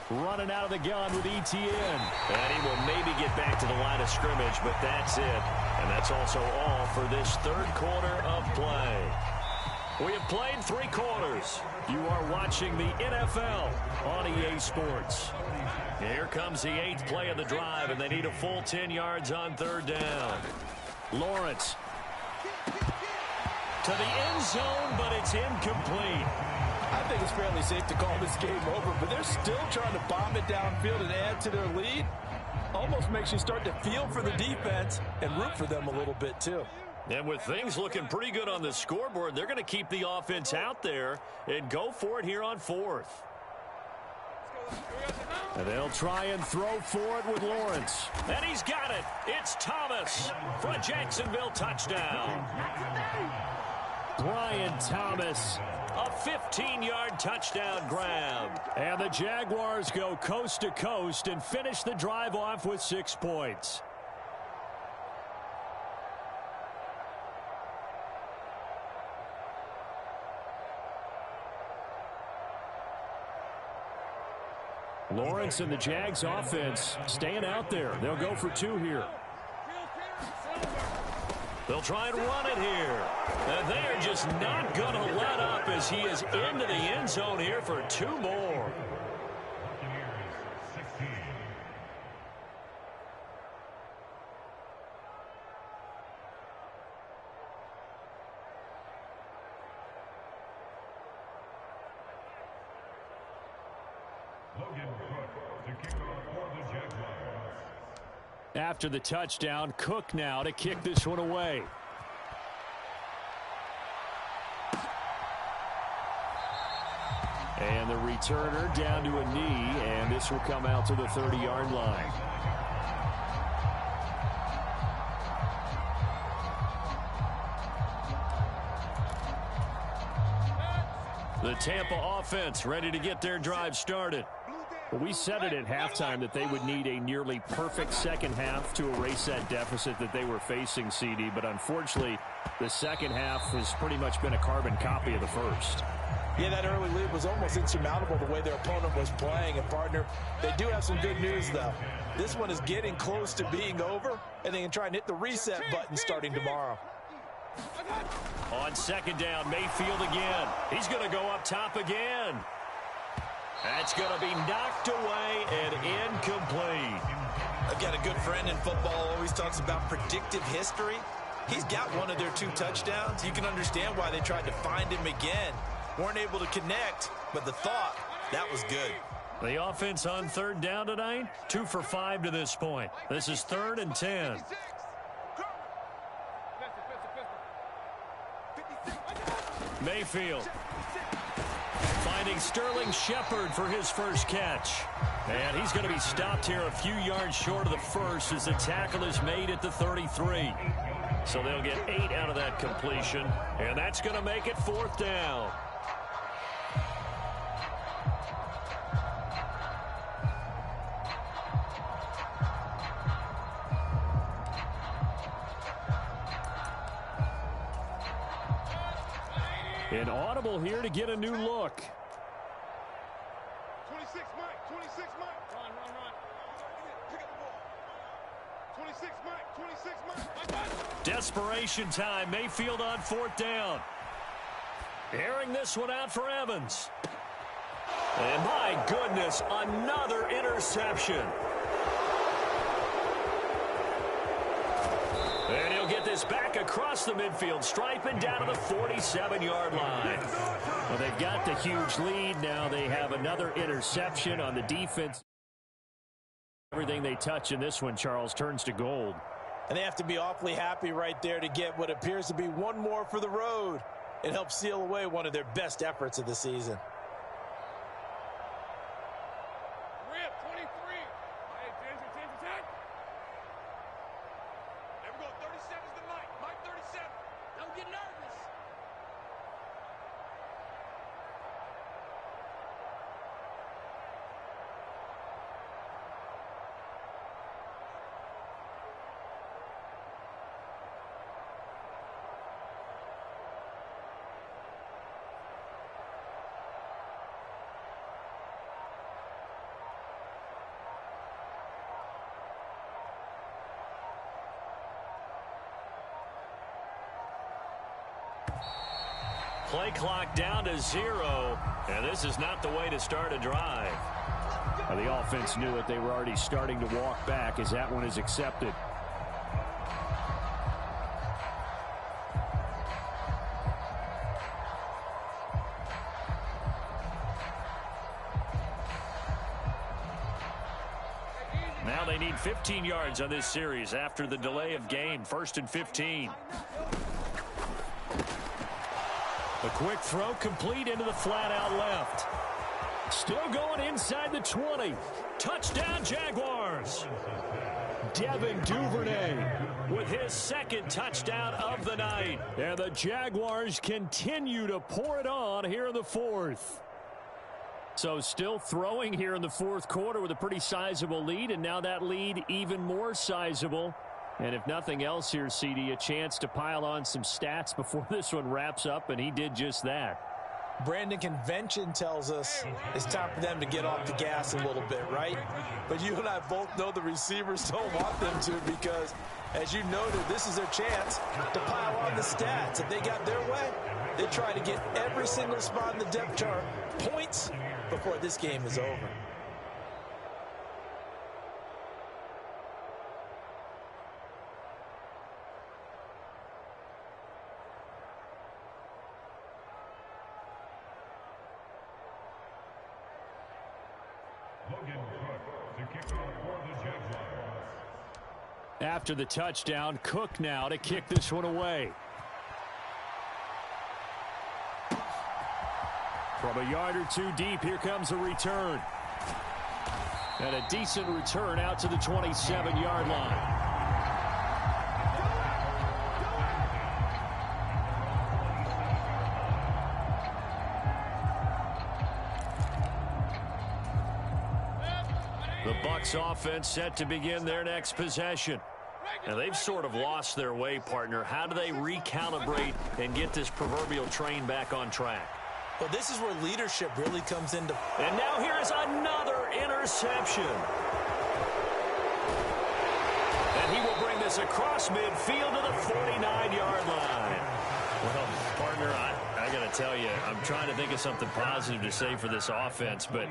Running out of the gun with ETN. And he will maybe get back to the line of scrimmage, but that's it. And that's also all for this 3rd quarter of play. We have played 3 quarters. You are watching the NFL on EA Sports. Here comes the 8th play of the drive, and they need a full 10 yards on 3rd down. Lawrence. To the end zone, but it's incomplete. I think it's fairly safe to call this game over, but they're still trying to bomb it downfield and add to their lead. Almost makes you start to feel for the defense and root for them a little bit, too. And with things looking pretty good on the scoreboard, they're going to keep the offense out there and go for it here on 4th. And they'll try and throw for it with Lawrence. And he's got it. It's Thomas for a Jacksonville touchdown. Brian Thomas. A 15-yard touchdown grab. And the Jaguars go coast to coast and finish the drive off with 6 points. Lawrence and the Jags offense staying out there. They'll go for 2 here. They'll try and run it here. And they're just not going to let up as he is into the end zone here for 2 more. After the touchdown, Cook now to kick this one away. And the returner down to a knee, and this will come out to the 30-yard line. The Tampa offense ready to get their drive started. Well, we said it at halftime that they would need a nearly perfect second half to erase that deficit that they were facing, CD. But unfortunately, the second half has pretty much been a carbon copy of the first. Yeah, that early lead was almost insurmountable the way their opponent was playing. And, partner, they do have some good news, though. This one is getting close to being over, and they can try and hit the reset button starting tomorrow. On 2nd down, Mayfield again. He's going to go up top again. That's going to be knocked away and incomplete. I've got a good friend in football, always talks about predictive history. He's got one of their 2 touchdowns. You can understand why they tried to find him again. Weren't able to connect, but the thought, that was good. The offense on 3rd down tonight, 2 for 5 to this point. This is 3rd and 10. Mayfield finding Sterling Shepard for his first catch. And he's going to be stopped here a few yards short of the first as the tackle is made at the 33. So they'll get 8 out of that completion, and that's going to make it 4th down. An audible here to get a new look. 26 Mike, 26 Mike. Run. Pick up the ball. 26 Mike, 26 Mike. Desperation time. Mayfield on 4th down. Airing this one out for Evans. And my goodness, another interception. And he'll get this back across the midfield stripe and down to the 47-yard line. Well, they've got the huge lead. Now they have another interception on the defense. Everything they touch in this one, Charles, turns to gold. And they have to be awfully happy right there to get what appears to be one more for the road. It helps seal away one of their best efforts of the season. Rip, 23. Hey, attention. There we go, 37's the Mike. Mike 37. Don't get nervous. Play clock down to 0, and this is not the way to start a drive. The offense knew it. They were already starting to walk back as that one is accepted. Now they need 15 yards on this series after the delay of game. 1st and 15. A quick throw complete into the flat out left. Still going inside the 20. Touchdown Jaguars. Devin Duvernay with his 2nd touchdown of the night. And the Jaguars continue to pour it on here in the 4th. So still throwing here in the 4th quarter with a pretty sizable lead. And now that lead even more sizable. And if nothing else here, CD, a chance to pile on some stats before this one wraps up, and he did just that. Brandon, convention tells us it's time for them to get off the gas a little bit, right? But you and I both know the receivers don't want them to because, as you noted, this is their chance to pile on the stats. If they got their way, they try to get every single spot in the depth chart points before this game is over. After the touchdown, Cook now to kick this one away. From a yard or two deep, here comes a return. And a decent return out to the 27-yard line. The Bucs offense set to begin their next possession. Now they've sort of lost their way, partner. How do they recalibrate and get this proverbial train back on track? Well, this is where leadership really comes into. And now here is another interception. And he will bring this across midfield to the 49-yard line. Well, partner, I got to tell you, I'm trying to think of something positive to say for this offense, but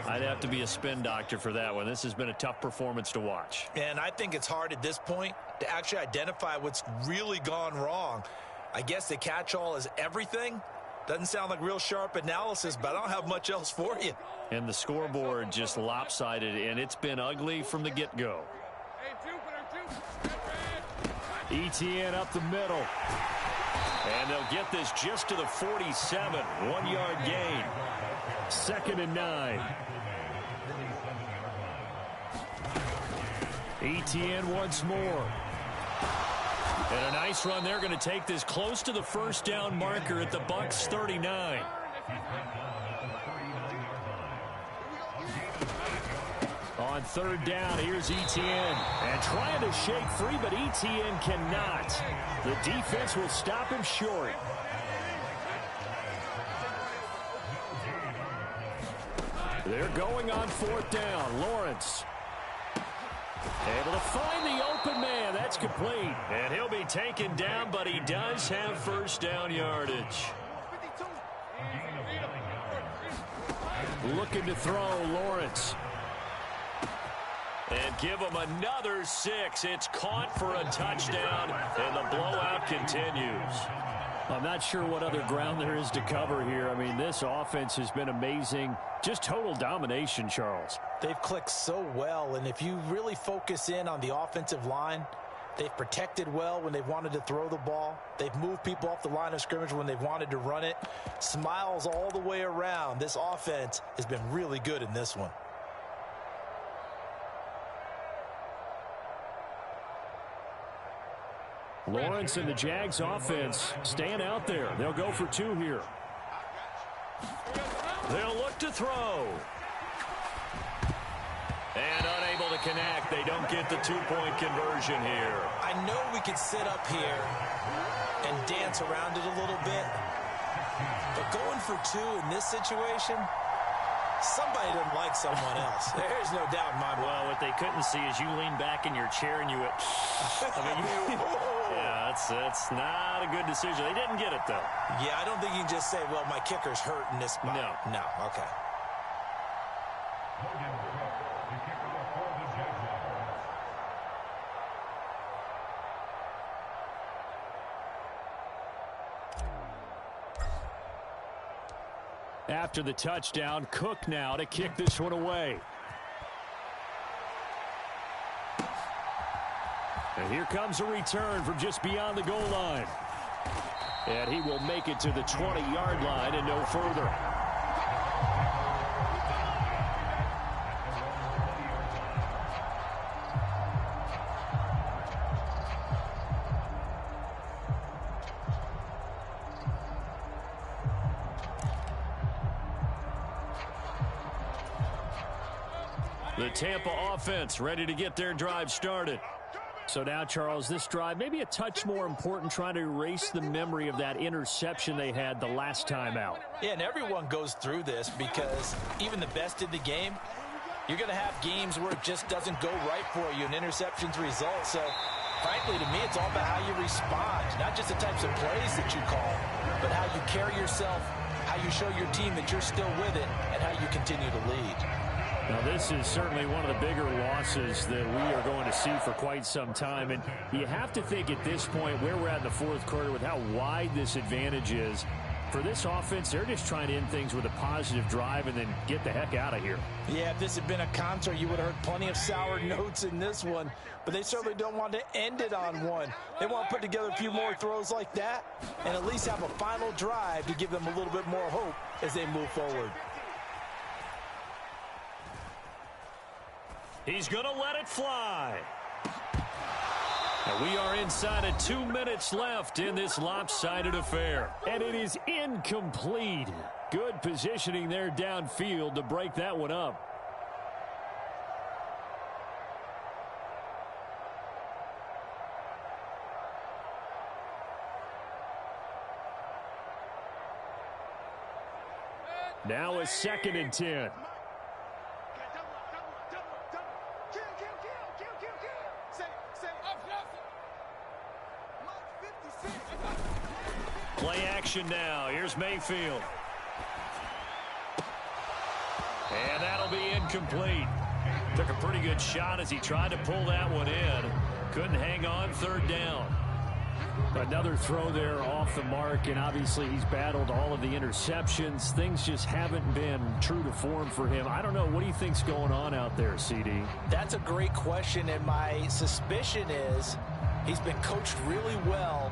I'd have to be a spin doctor for that one. This has been a tough performance to watch. And I think it's hard at this point to actually identify what's really gone wrong. I guess the catch-all is everything. Doesn't sound like real sharp analysis, but I don't have much else for you. And the scoreboard just lopsided, and it's been ugly from the get-go. ETN up the middle. And they'll get this just to the 47. 1-yard gain. 2nd and 9. ETN once more. And a nice run. They're going to take this close to the first down marker at the Bucs 39. On 3rd down, here's ETN. And trying to shake free, but ETN cannot. The defense will stop him short. They're going on 4th down. Lawrence able to find the open man. That's complete. And he'll be taken down, but he does have first down yardage. Looking to throw, Lawrence. And give him another 6. It's caught for a touchdown, and the blowout continues. I'm not sure what other ground there is to cover here. I mean, this offense has been amazing. Just total domination, Charles. They've clicked so well, and if you really focus in on the offensive line, they've protected well when they've wanted to throw the ball. They've moved people off the line of scrimmage when they've wanted to run it. Smiles all the way around. This offense has been really good in this one. Lawrence and the Jags offense staying out there. They'll go for 2 here. They'll look to throw. And unable to connect. They don't get the 2-point conversion here. I know we could sit up here and dance around it a little bit, but going for 2 in this situation, somebody doesn't like someone else. There's no doubt in my mind. Well, what they couldn't see is you lean back in your chair and you went, yeah, that's not a good decision. They didn't get it, though. Yeah, I don't think you can just say, well, my kicker's hurt in this spot. No, okay. After the touchdown, Cook now to kick this one away. And here comes a return from just beyond the goal line. And he will make it to the 20-yard line and no further. The Tampa offense ready to get their drive started. So now, Charles, this drive maybe a touch more important, trying to erase the memory of that interception they had the last time out. Yeah, and everyone goes through this because even the best in the game, you're going to have games where it just doesn't go right for you, and interceptions result. So, frankly, to me, it's all about how you respond, not just the types of plays that you call, but how you carry yourself, how you show your team that you're still with it, and how you continue to lead. Now, this is certainly one of the bigger losses that we are going to see for quite some time. And you have to think at this point where we're at in the 4th quarter with how wide this advantage is. For this offense, they're just trying to end things with a positive drive and then get the heck out of here. Yeah, if this had been a concert, you would have heard plenty of sour notes in this one. But they certainly don't want to end it on one. They want to put together a few more throws like that and at least have a final drive to give them a little bit more hope as they move forward. He's going to let it fly. And we are inside of 2 minutes left in this lopsided affair. And it is incomplete. Good positioning there downfield to break that one up. Now a 2nd and 10. Play action now. Here's Mayfield. And that'll be incomplete. Took a pretty good shot as he tried to pull that one in. Couldn't hang on 3rd down. Another throw there off the mark, and obviously he's battled all of the interceptions. Things just haven't been true to form for him. I don't know. What do you think's going on out there, CD? That's a great question, and my suspicion is he's been coached really well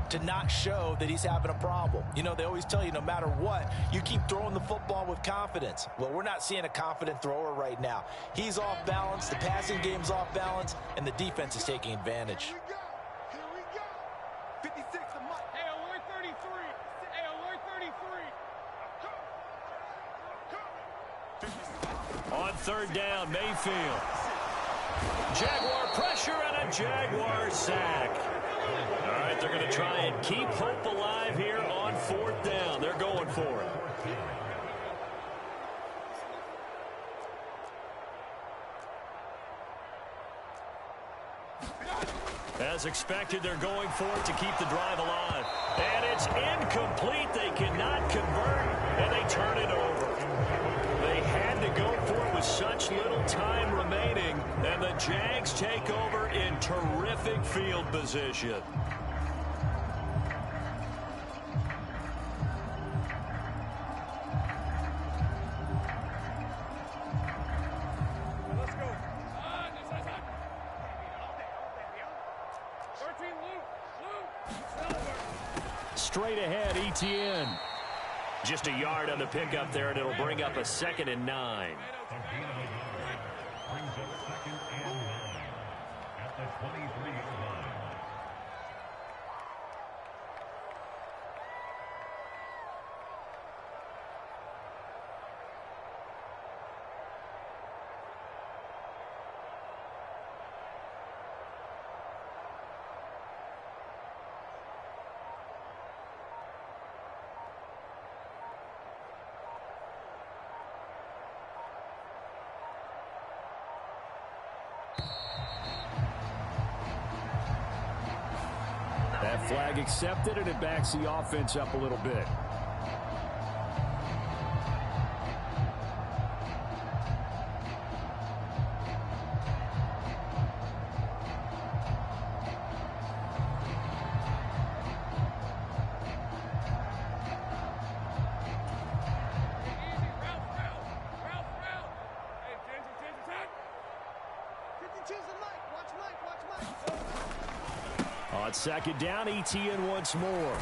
to not show that he's having a problem. You know, they always tell you no matter what, you keep throwing the football with confidence. Well, we're not seeing a confident thrower right now. He's off balance, the passing game's off balance, and the defense is taking advantage. Here we go. 56 to Mike. Hey, alert 33. Hey, alert 33. On 3rd down, Mayfield. Jaguar pressure and a Jaguar sack. All right, they're going to try and keep hope alive here on 4th down. They're going for it. as expected. They're going for it to keep the drive alive. And it's incomplete. They cannot convert, and they turn it over. They had to go for it with such little time remaining, and the Jags take over in terrific field position. Straight ahead, ETN. Just a yard on the pickup there, and it'll bring up a 2nd and 9. Brings up 2nd and 9 at the 23-yard line. That flag accepted, and it backs the offense up a little bit. On 2nd down, ETN once more.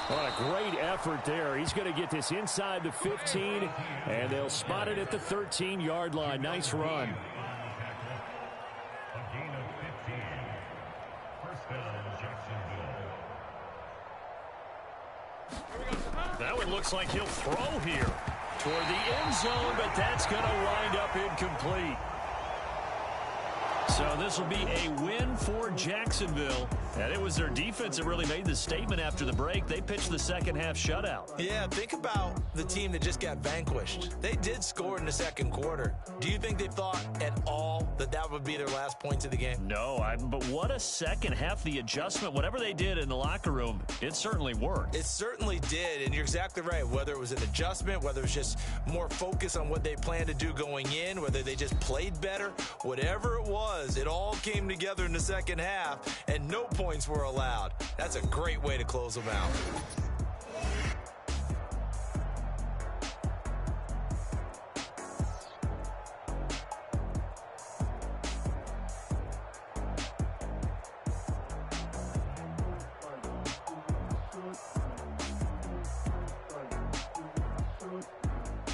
What a great effort there. He's going to get this inside the 15, and they'll spot it at the 13-yard line. Nice run. A gain of 15. First down, Jacksonville. That one looks like he'll throw here toward the end zone, but that's going to wind up incomplete. So this will be a win for Jacksonville. And it was their defense that really made the statement after the break. They pitched the second-half shutout. Yeah, think about the team that just got vanquished. They did score in the second quarter. Do you think they thought at all that that would be their last points of the game? No, but what a second half. The adjustment, whatever they did in the locker room, it certainly worked. It certainly did, and you're exactly right. Whether it was an adjustment, whether it was just more focus on what they planned to do going in, whether they just played better, whatever it was, it all came together in the second half, and no points were allowed. That's a great way to close them out.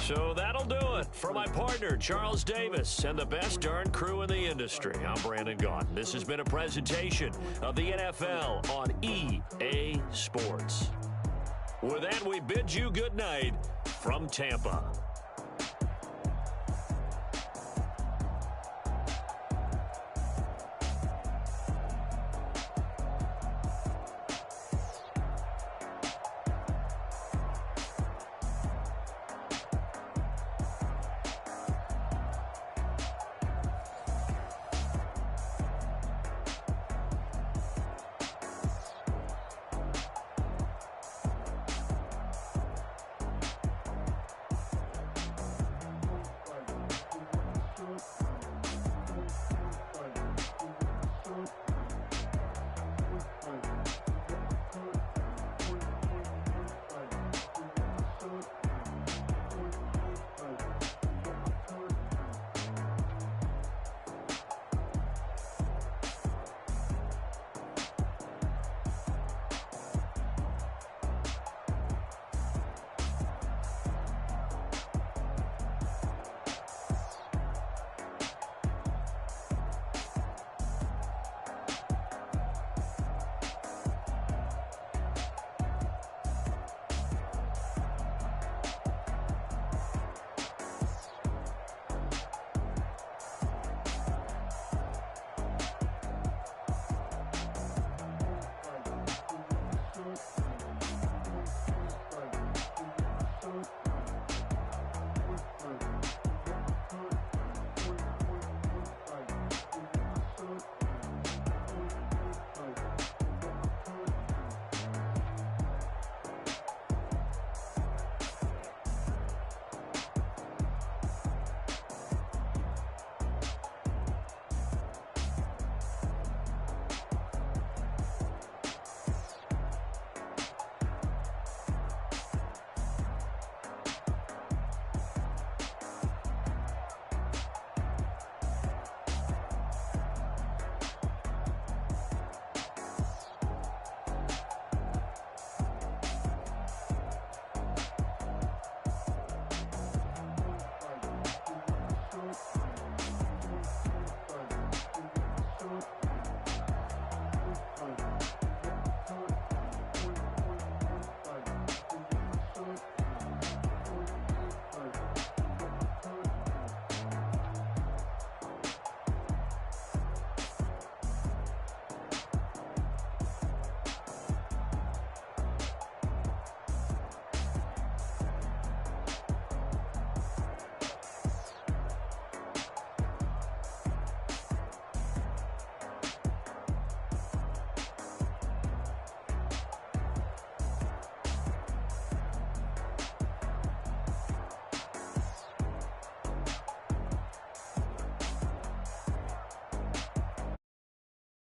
So that'll do it for my partner, Charles Davis, and the best darn crew in the industry. I'm Brandon Gaughan. This has been a presentation of the NFL on EA Sports. With that, we bid you good night from Tampa.